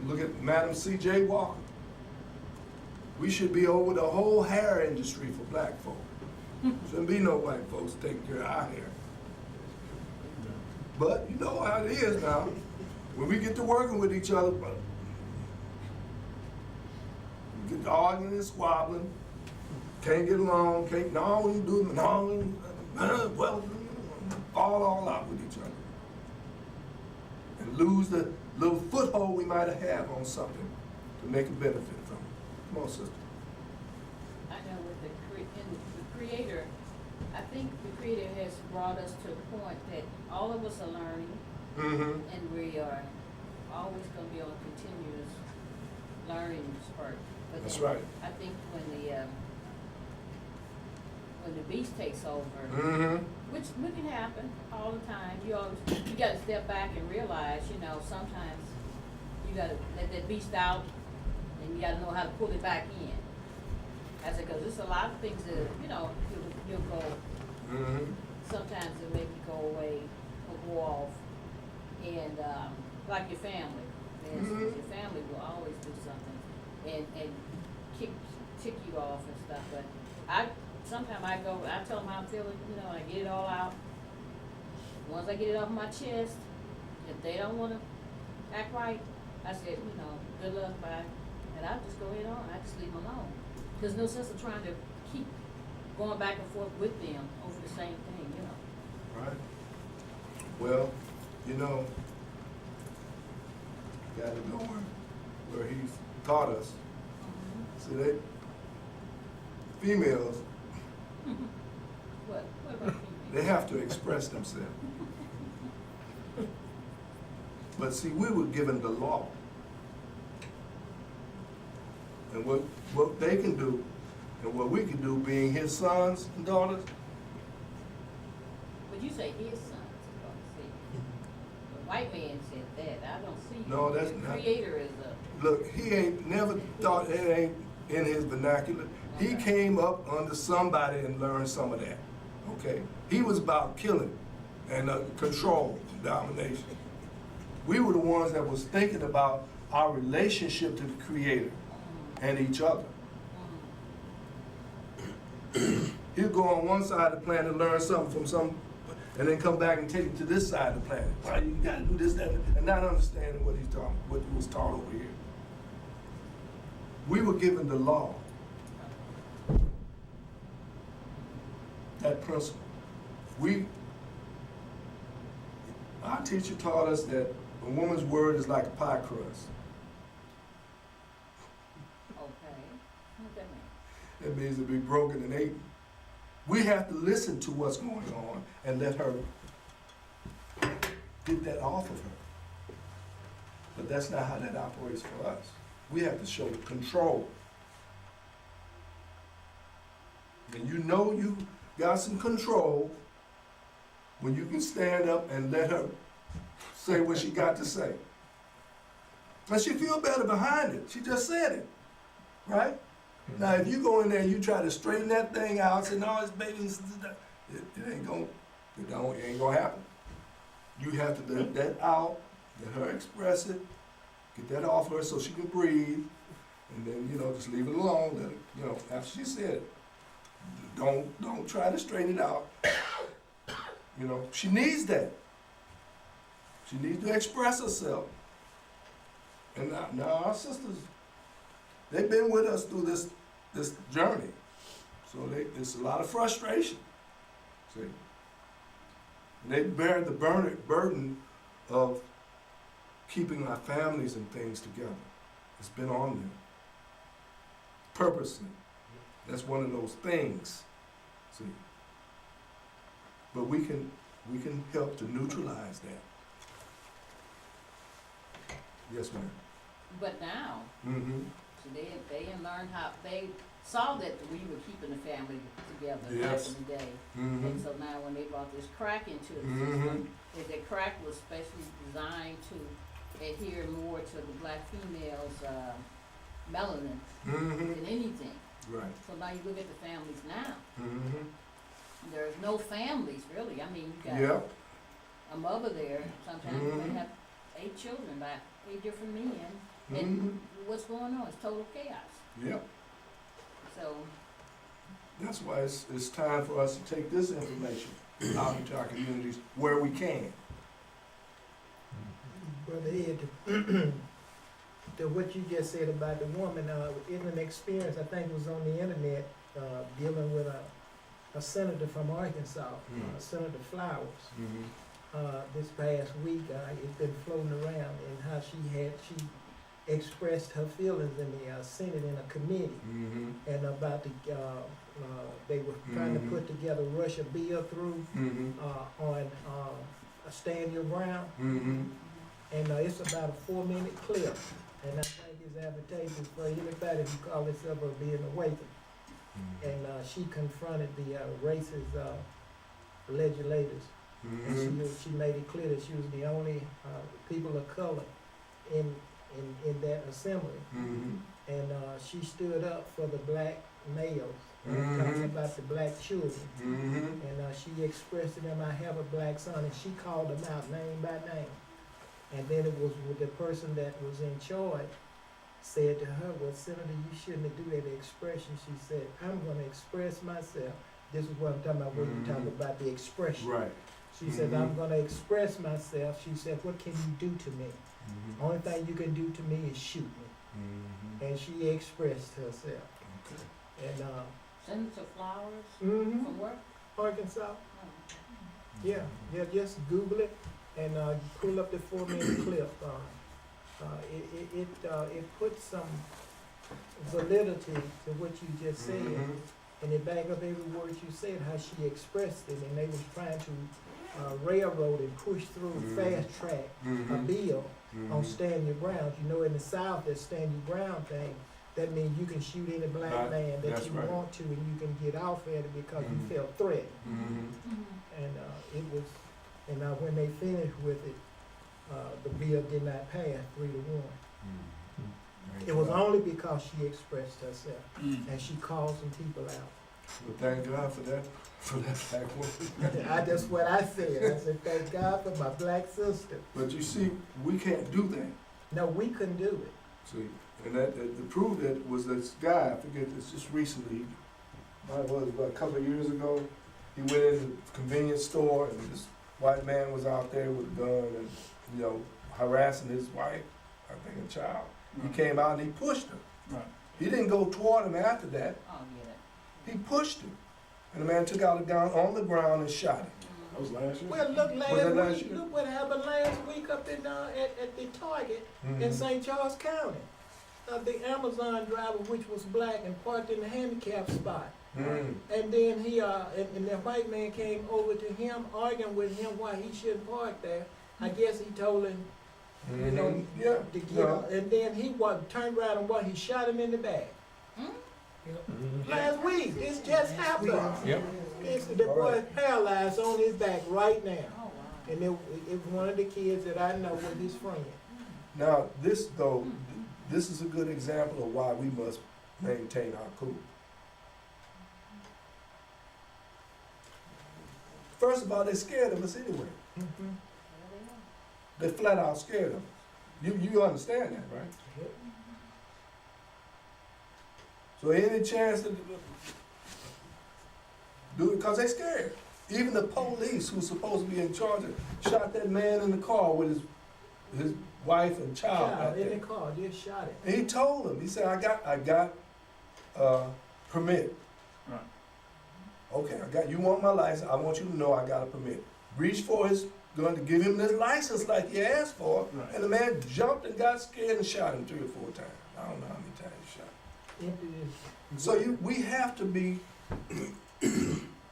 Speaker 1: You look at Madam C.J. Walker. We should be over the whole hair industry for black folk. Shouldn't be no white folks taking care of our hair. But you know how it is now. When we get to working with each other, we get to arguing and squabbling, can't get along, no, we do it, no, well, all out with each other. And lose the little foothold we might have on something to make a benefit from it. Come on, sister.
Speaker 2: I know with the Creator, I think the Creator has brought us to the point that all of us are learning, and we are always going to be on a continuous learning spurt. But
Speaker 1: That's
Speaker 2: then
Speaker 1: right.
Speaker 2: I think when the beast takes over, which can happen all the time, you got to step back and realize, you know, sometimes you got to let that beast out, and you got to know how to pull it back in. I said, because there's a lot of things that, you know, you'll go, sometimes it make you go away or go off. And like your family, for instance, your family will always do something and tick you off and stuff. But sometimes I tell them how I'm feeling, you know, I get it all out. Once I get it off my chest, if they don't want to act right, I said, you know, good luck, bye. And I just go ahead on, I just leave them alone. There's no sense of trying to keep going back and forth with them over the same thing, you know.
Speaker 1: Right. Well, you know, got to go where he's taught us. See, females,
Speaker 2: What about you?
Speaker 1: they have to express themselves. But see, we were given the law. And what they can do, and what we can do, being his sons and daughters.
Speaker 2: But you say his sons, see. The white man said that. I don't see.
Speaker 1: No, that's
Speaker 2: the
Speaker 1: not-
Speaker 2: Creator is a.
Speaker 1: Look, he ain't never thought, it ain't in his vernacular. He
Speaker 2: Okay.
Speaker 1: came up under somebody and learned some of that, okay? He was about killing and control, domination. We were the ones that was thinking about our relationship to the Creator and each other. He'll go on one side of the planet and learn something from some, and then come back and take it to this side of the planet. Well, you gotta do this, that, and not understanding what he was taught over here. We were given the law, that principle. Our teacher taught us that a woman's word is like a pie crust.
Speaker 2: Okay. What that mean?
Speaker 1: That means to be broken and eaten. We have to listen to what's going on and let her get that off of her. But that's not how that operates for us. We have to show control. And you know you got some control when you can stand up and let her say what she got to say. And she feel better behind it. She just said it, right? Now, if you go in there and you try to straighten that thing out, say, no, it's baby, it ain't gonna happen. You have to let that out, let her express it, get that off her so she can breathe, and then, you know, just leave it alone, let it, you know, after she said it. Don't try to straighten it out. You know, she needs that. She needs to express herself. And now our sisters, they've been with us through this journey. So there's a lot of frustration. See? And they bear the burden of keeping our families and things together. It's been on them. Purposely. That's one of those things. See? But we can help to neutralize that. Yes, ma'am.
Speaker 2: But now,
Speaker 1: Mm-hmm.
Speaker 2: so they learned how, they saw that we were keeping the family together
Speaker 1: Yes.
Speaker 2: back in the day.
Speaker 1: Mm-hmm.
Speaker 2: And so now when they brought this crack into the
Speaker 1: Mhm.
Speaker 2: system, if the crack was specially designed to adhere more to the black female's, melanin
Speaker 1: Mm-hmm.
Speaker 2: than anything.
Speaker 1: Right.
Speaker 2: So now you look at the families now,
Speaker 1: Mm-hmm.
Speaker 2: there's no families really. I mean, you got
Speaker 1: Yeah.
Speaker 2: a mother there, sometimes you
Speaker 1: Mhm.
Speaker 2: may have 8 children by 8 different men,
Speaker 1: Mm-hmm.
Speaker 2: and what's going on? It's total chaos.
Speaker 1: Yeah.
Speaker 2: So,
Speaker 1: That's why it's time for us to take this information out into our communities where we can.
Speaker 4: Brother Ed, to what you just said about the woman, in an experience, I think it was on the internet, dealing with a senator from Arkansas, Senator Flowers. This past week, it's been floating around and how she expressed her feelings in the Senate in a committee
Speaker 1: Mm-hmm.
Speaker 4: and about they were trying to put together, rush a bill through
Speaker 1: Mm-hmm.
Speaker 4: on Stand Your Ground.
Speaker 1: Mm-hmm.
Speaker 4: And it's about a 4-minute clip, and I think it's advantageous for anybody who call themselves being awakened. And she confronted the racist legislators, and she made it clear that she was the only people of color in that assembly.
Speaker 1: Mm-hmm.
Speaker 4: And she stood up for the black males, and talking about the black children.
Speaker 1: Mm-hmm.
Speaker 4: And she expressed to them, I have a black son, and she called them out name by name. And then it was with the person that was in charge said to her, well, Senator, you shouldn't do that expression. She said, I'm going to express myself. This is what I'm talking about when you talk about the expression.
Speaker 1: Right.
Speaker 4: She said, I'm going to express myself. She said, what can you do to me?
Speaker 1: Mm-hmm.
Speaker 4: Only thing you can do to me is shoot me.
Speaker 1: Mm-hmm.
Speaker 4: And she expressed herself.
Speaker 1: Okay.
Speaker 4: And,
Speaker 2: Senator Flowers from work?
Speaker 4: Arkansas.
Speaker 2: Oh.
Speaker 4: Yeah, just Google it and pull up the 4-minute clip. It puts some validity to what you just said, and it back up every word you said, how she expressed it, and they was trying to railroad and push through, fast track a bill on Stand Your Ground. You know, in the South, that Stand Your Ground thing, that means you can shoot any black
Speaker 1: Right,
Speaker 4: man that
Speaker 1: that's
Speaker 4: you
Speaker 1: right.
Speaker 4: want to, and you can get off at it because you felt threatened.
Speaker 1: Mm-hmm.
Speaker 4: And it was, and when they finished with it, the bill did not pass 3-1. It was only because she expressed herself and she called some people out.
Speaker 1: Well, thank God for that black woman.
Speaker 4: That's what I said. I said, thank God for my black sister.
Speaker 1: But you see, we can't do that.
Speaker 4: No, we couldn't do it.
Speaker 1: See, and that to prove that was this guy. I forget. It's just recently. It was about a couple of years ago. He went in the convenience store and this white man was out there with a gun and, you know, harassing his wife, I think a child. He came out and he pushed him.
Speaker 6: Right.
Speaker 1: He didn't go toward him after that.
Speaker 2: Oh, yeah.
Speaker 1: He pushed him. And the man took out a gun on the ground and shot him.
Speaker 3: That was last year.
Speaker 4: Well, look
Speaker 1: Was that last
Speaker 4: last week.
Speaker 1: year?
Speaker 4: Look what happened last week up in at the Target in
Speaker 1: Mhm.
Speaker 4: St. Charles County. The Amazon driver, which was black and parked in the handicap spot.
Speaker 1: Mm.
Speaker 4: And then he and the white man came over to him, arguing with him why he shouldn't park there. I guess he told him, you know,
Speaker 1: Mhm. Yeah.
Speaker 4: to get
Speaker 1: No.
Speaker 4: out. And then he turned around and he shot him in the back. Last week, this just happened.
Speaker 6: Yep.
Speaker 4: The
Speaker 1: All
Speaker 4: boy
Speaker 1: right.
Speaker 4: is paralyzed on his back right now.
Speaker 2: Oh, wow.
Speaker 4: And it was one of the kids that I know was his friend.
Speaker 1: Now, this though, this is a good example of why we must maintain our cool. First of all, they're scared of us anyway.
Speaker 4: Mm-hmm.
Speaker 1: They flat out scared of us. You understand that, right?
Speaker 4: Yep.
Speaker 1: So any chance to do it, because they scared. Even the police who's supposed to be in charge shot that man in the car with his wife and child
Speaker 4: Child
Speaker 1: back
Speaker 4: in
Speaker 1: there.
Speaker 4: the car, just shot it.
Speaker 1: And he told him, he said, I got permit.
Speaker 3: Right.
Speaker 1: Okay, you want my license, I want you to know I got a permit. Reached for his gun to give him this license like he asked for,
Speaker 3: Right.
Speaker 1: and the man jumped and got scared and shot him 3 or 4 times. I don't know how many times he shot him.
Speaker 4: Empty this.
Speaker 1: So we have to be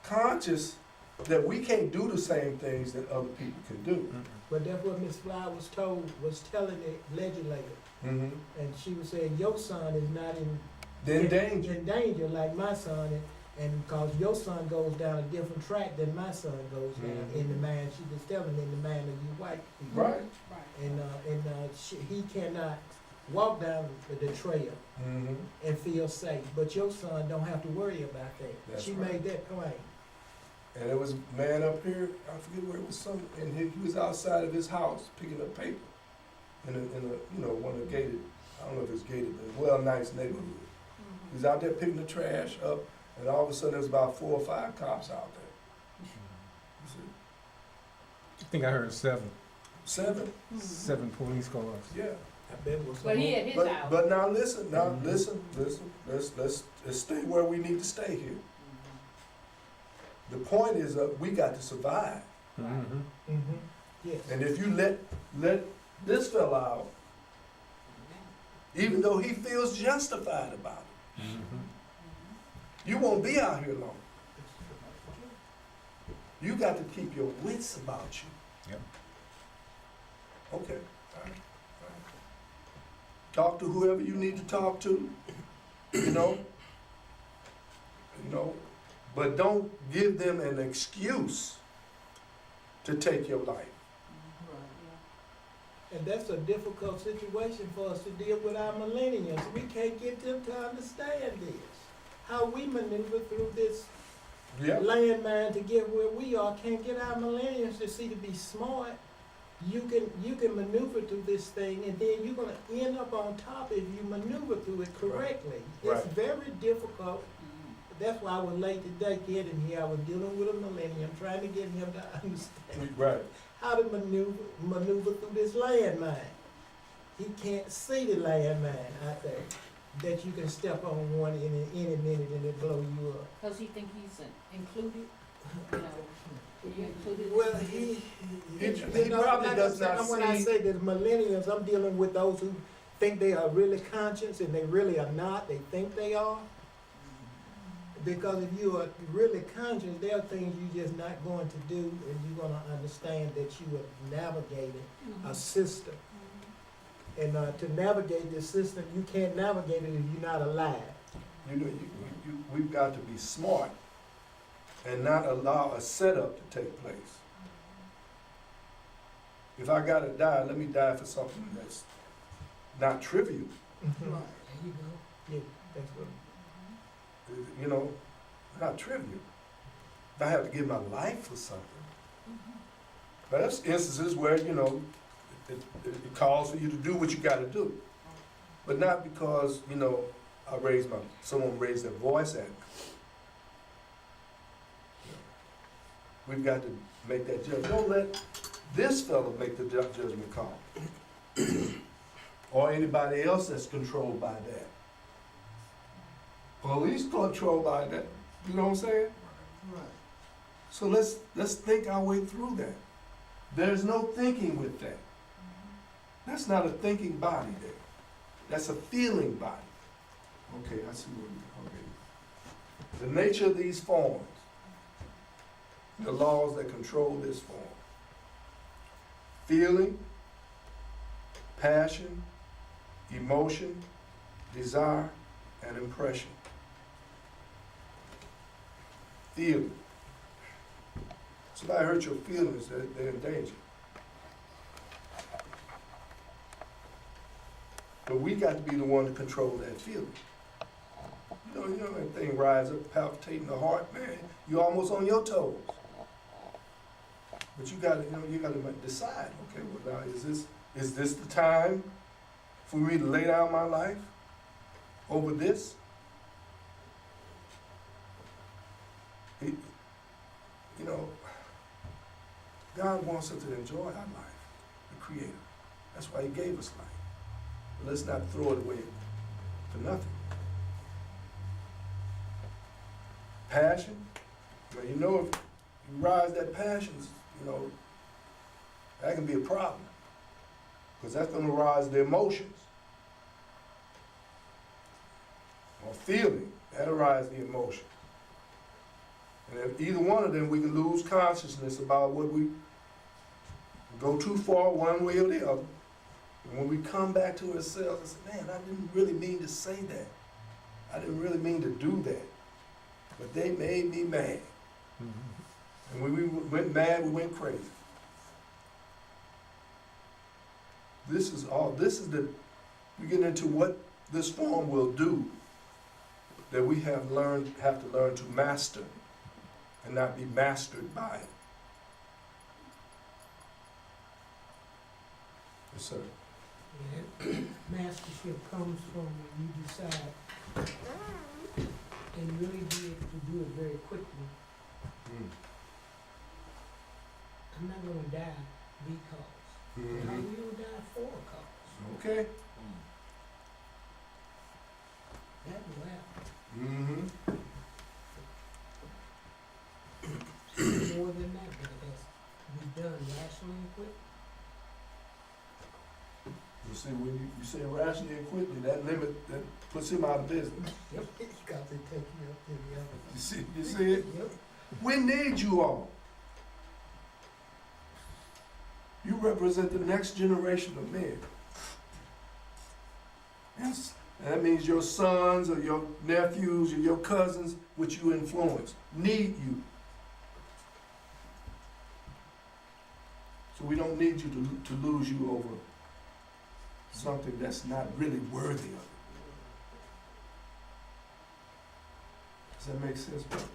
Speaker 1: conscious that we can't do the same things that other people can do.
Speaker 4: But that's what Ms. Fly was telling the legislator.
Speaker 1: Mm-hmm.
Speaker 4: And she was saying, your son is not
Speaker 1: In danger.
Speaker 4: in danger like my son, and because your son goes down a different track than my son goes down
Speaker 1: Mhm.
Speaker 4: in the man, she was telling in the man of you white people.
Speaker 1: Right.
Speaker 2: Right.
Speaker 4: And he cannot walk down the trail
Speaker 1: Mm-hmm.
Speaker 4: and feel safe, but your son don't have to worry about that.
Speaker 1: That's
Speaker 4: She
Speaker 1: right.
Speaker 4: made that plain.
Speaker 1: And there was a man up here, I forget where it was, and he was outside of his house picking up paper in a one of the gated, I don't know if it's gated, but well nice neighborhood. He was out there picking the trash up, and all of a sudden there was about 4 or 5 cops out there. You see?
Speaker 7: I think I heard 7.
Speaker 1: 7?
Speaker 7: 7 police cars.
Speaker 1: Yeah.
Speaker 4: I bet it was.
Speaker 2: But he at his
Speaker 1: But
Speaker 2: house.
Speaker 1: but now listen, listen. Let's stay where we need to stay here. The point is we got to survive.
Speaker 7: Mm-hmm.
Speaker 4: Mm-hmm, yes.
Speaker 1: And if you let this fella out, even though he feels justified about it, you won't be out here long. You got to keep your wits about you.
Speaker 7: Yep.
Speaker 1: Okay. All right. Talk to whoever you need to talk to, you know, but don't give them an excuse to take your life.
Speaker 4: And that's a difficult situation for us to deal with our millennials. We can't get them to understand this. How we maneuver through this
Speaker 1: Yeah.
Speaker 4: landmine to get where we are, can't get our millennials to see to be smart. You can maneuver through this thing, and then you're gonna end up on top if you maneuver through it correctly.
Speaker 1: Right.
Speaker 4: It's very difficult. That's why I was late today getting here. I was dealing with a millennium, trying to get him to understand
Speaker 1: Right.
Speaker 4: how to maneuver through this landmine. He can't see the landmine out there that you can step on one in any minute and it blow you up.
Speaker 2: Cause he think he's included, you know, you included.
Speaker 4: Well, he
Speaker 1: probably
Speaker 4: like
Speaker 1: does
Speaker 4: I said,
Speaker 1: not
Speaker 4: when I
Speaker 1: see-
Speaker 4: say that millennials, I'm dealing with those who think they are really conscious and they really are not. They think they are. Because if you are really conscious, there are things you're just not going to do, and you're gonna understand that you are navigating a system. And to navigate this system, you can't navigate it if you're not alive.
Speaker 1: You know, we've got to be smart and not allow a setup to take place. If I gotta die, let me die for something that's not trivial.
Speaker 5: There you go.
Speaker 4: Yeah, that's what.
Speaker 1: You know, not trivial. If I have to give my life for something. Now, there's instances where, you know, it calls for you to do what you gotta do. But not because, you know, someone raised their voice at me. We've got to make that judgment. Don't let this fellow make the judgment call. Or anybody else that's controlled by that. Police controlled by that. You know what I'm saying?
Speaker 5: Right.
Speaker 1: So let's think our way through that. There's no thinking with that. That's not a thinking body there. That's a feeling body. Okay, I see what you, okay. The nature of these forms, the laws that control this form. Feeling, passion, emotion, desire, and impression. Feeling. Somebody hurt your feelings, they're in danger. But we got to be the one to control that feeling. You know that thing rise up, palpitating the heart, man. You're almost on your toes. But you gotta, you gotta decide, okay, well now, is this the time for me to lay down my life over this? You know, God wants us to enjoy our life, the Creator. That's why He gave us life. But let's not throw it away for nothing. Passion, well, you know, if you rise that passion, you know, that can be a problem. Because that's going to rise the emotions. Or feeling, that'll rise the emotion. And if either one of them, we can lose consciousness about what we go too far one way or the other. And when we come back to ourselves and say, man, I didn't really mean to say that. I didn't really mean to do that. But they made me mad. And when we went mad, we went crazy. We get into what this form will do, that we have to learn to master and not be mastered by it. Yes, sir.
Speaker 5: And mastership comes from when you decide and really be able to do it very quickly. I'm not gonna die because. How you gonna die for a cause?
Speaker 1: Okay.
Speaker 5: That will happen.
Speaker 1: Mm-hmm.
Speaker 5: More than that, but it has to be done rationally and quick.
Speaker 1: You see, when you say rationally and quickly, that puts him out of business.
Speaker 5: Yep.
Speaker 4: You got to take you up to the other.
Speaker 1: You see it?
Speaker 5: Yep.
Speaker 1: We need you all. You represent the next generation of men. Yes. And that means your sons or your nephews or your cousins, which you influence, need you. So we don't need you to lose you over something that's not really worthy of it. Does that make sense, brothers?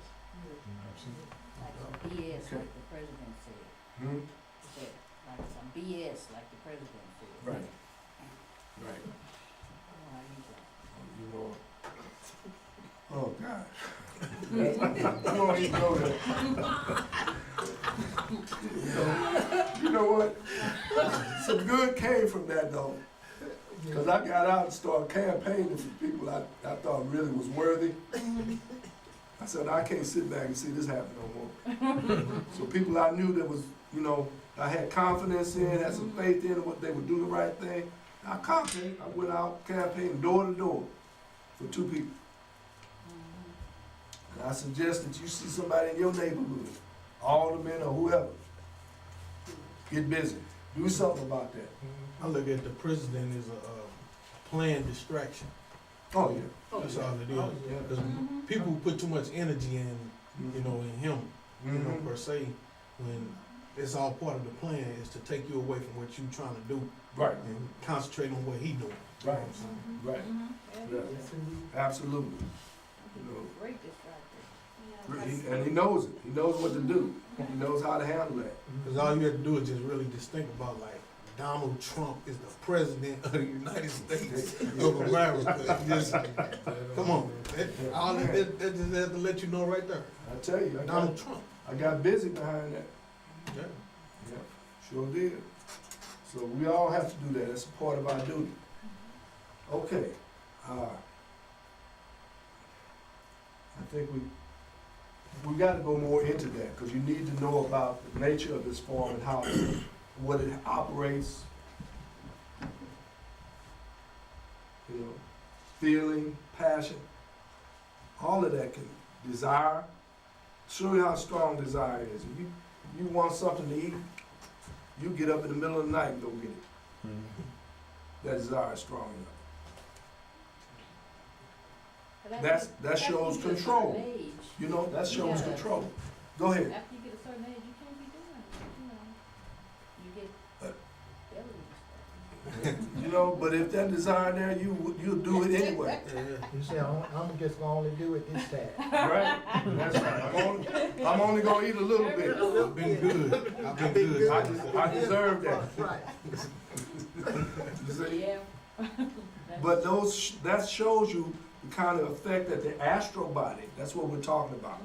Speaker 2: Like some BS, like the president said.
Speaker 1: Hmm?
Speaker 2: He said, like some BS, like the president said.
Speaker 1: Right. Right.
Speaker 2: I don't know how you
Speaker 1: You know. Oh, gosh. I don't even know that. You know what? Some good came from that, though. Because I got out and started campaigning for people I thought really was worthy. I said, I can't sit back and see this happen no more. So people I knew that was, you know, I had confidence in, had some faith in what they would do the right thing. I campaigned. I went out campaigning door to door for 2 people. And I suggest that you see somebody in your neighborhood, alderman or whoever, get busy. Do something about that.
Speaker 6: I look at the president as a planned distraction.
Speaker 1: Oh, yeah.
Speaker 6: That's all it is.
Speaker 1: Oh, yeah.
Speaker 6: Because people put too much energy in, you know, in him, you know, per se, when it's all part of the plan is to take you away from what you're trying to do
Speaker 1: Right.
Speaker 6: and concentrate on what he doing. You know what I'm saying?
Speaker 1: Right.
Speaker 2: Mm-hmm.
Speaker 1: Yeah.
Speaker 4: Yes, indeed.
Speaker 1: Absolutely. You know,
Speaker 2: Great distractor.
Speaker 1: and he knows it. He knows what to do. He knows how to handle that.
Speaker 6: Because all you have to do is just really just think about like Donald Trump is the president of the United States of America. Just, come on. All that just have to let you know right there.
Speaker 1: I tell you,
Speaker 6: Donald Trump.
Speaker 1: I got busy behind that.
Speaker 6: Yeah.
Speaker 1: Yeah, sure did. So we all have to do that. That's a part of our duty. Okay. I think we got to go more into that because you need to know about the nature of this form and how what it operates. You know, feeling, passion, all of that can desire. Show you how strong desire is. If you want something to eat, you get up in the middle of the night and go get it. That desire is strong enough. That shows control. You know, that shows
Speaker 2: Yeah.
Speaker 1: control. Go ahead.
Speaker 2: After you get a certain age, you can't be doing it, you know. You get belly and stuff.
Speaker 1: You know, but if that desire there, you'll do it anyway.
Speaker 4: You say, I'm just gonna only do it this time.
Speaker 1: Right? That's right. I'm only gonna eat a little bit.
Speaker 6: I've been good. I've been good.
Speaker 1: I deserve that.
Speaker 4: Right.
Speaker 1: You see?
Speaker 2: Yeah.
Speaker 1: But that shows you the kind of effect that the astral body, that's what we're talking about.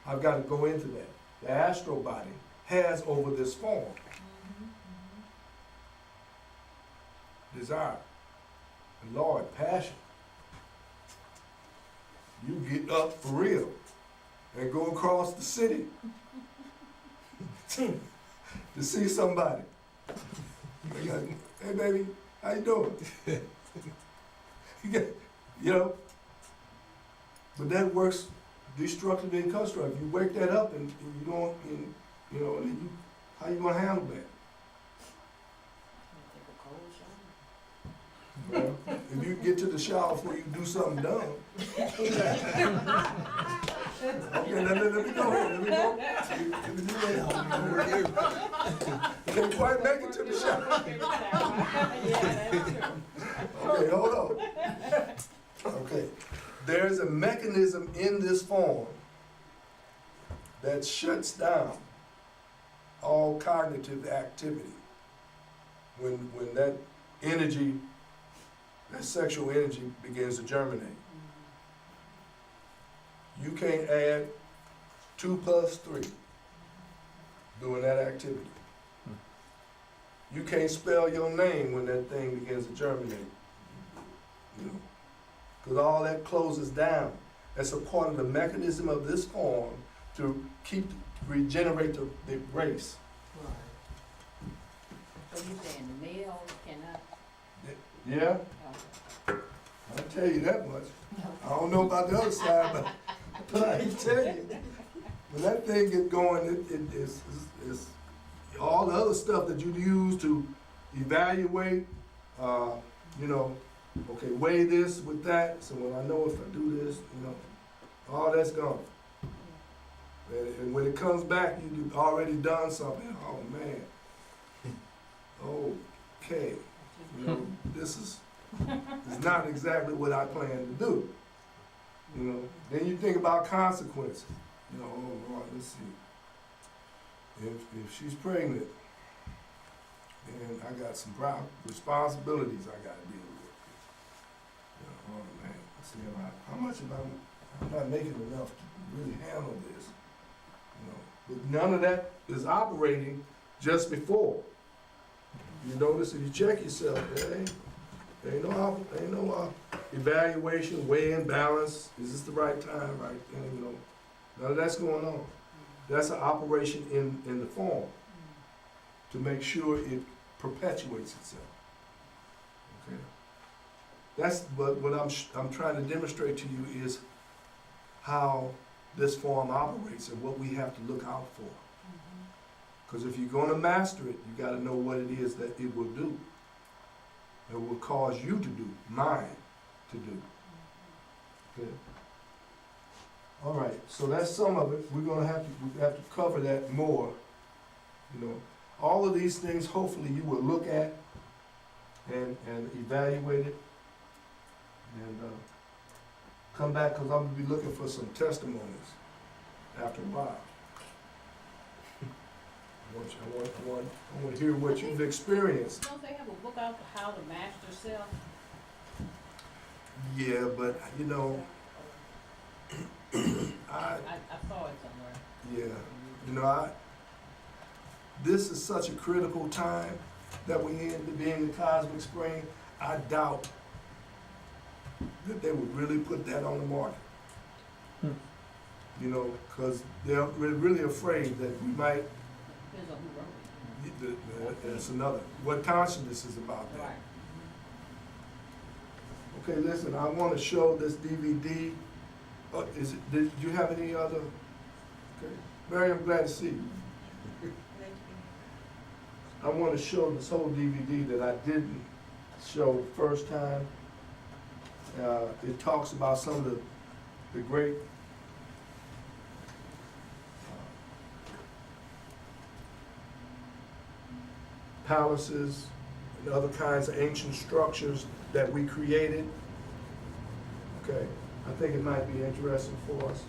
Speaker 1: I've got to go into that. The astral body has over this form. Desire. Lord, passion. You get up for real and go across the city to see somebody. They got, hey baby, how you doing? You know, but that works destructively and constructively. You wake that up and you don't, you know, and how you gonna handle that? Well, if you get to the shower before you do something dumb. Okay, let me go ahead, let me go. Let me do that. Can't quite make it to the shower. Okay, hold on. Okay, there's a mechanism in this form that shuts down all cognitive activity when that energy, that sexual energy begins to germinate. You can't add 2 + 3 doing that activity. You can't spell your name when that thing begins to germinate. You know, because all that closes down. That's a part of the mechanism of this form to regenerate the race.
Speaker 2: So you saying the male cannot?
Speaker 1: Yeah, I'll tell you that much. I don't know about the other side, but I can tell you, when that thing get going, it's all the other stuff that you use to evaluate, you know, okay, weigh this with that, so when I know if I do this, you know, all that's gone. And when it comes back, you've already done something. Oh, man. Okay. You know, this is not exactly what I plan to do. You know, then you think about consequences. You know, oh Lord, let's see. If she's pregnant, then I got some responsibilities I got to deal with. You know, oh man, let's see, how much I'm not making enough to really handle this. You know, but none of that is operating just before. You notice if you check yourself, there ain't no evaluation, weighing, balance. Is this the right time, right thing? You know, none of that's going on. That's an operation in the form to make sure it perpetuates itself. Okay. That's what I'm trying to demonstrate to you is how this form operates and what we have to look out for. Because if you're going to master it, you got to know what it is that it will do. It will cause you to do, mind to do. Okay. All right, so that's some of it. We have to cover that more. You know, all of these things. Hopefully, you will look at and evaluate it, and come back because I'm gonna be looking for some testimonies after a while. I want to hear what you've experienced.
Speaker 2: Don't they have a book out for how to master self?
Speaker 1: Yeah, but you know,
Speaker 2: I saw it somewhere.
Speaker 1: yeah, you know, this is such a critical time that we in to be in the cosmic spring. I doubt that they would really put that on the market. You know, because they're really afraid that we might.
Speaker 2: Depends on who wrote it.
Speaker 1: That's another. What consciousness is about that.
Speaker 2: Right.
Speaker 1: Okay, listen, I want to show this DVD. Did you have any other? Okay. Mary, I'm glad to see you. I want to show this whole DVD that I didn't show the first time. It talks about some of the great palaces and other kinds of ancient structures that we created. Okay, I think it might be interesting for us.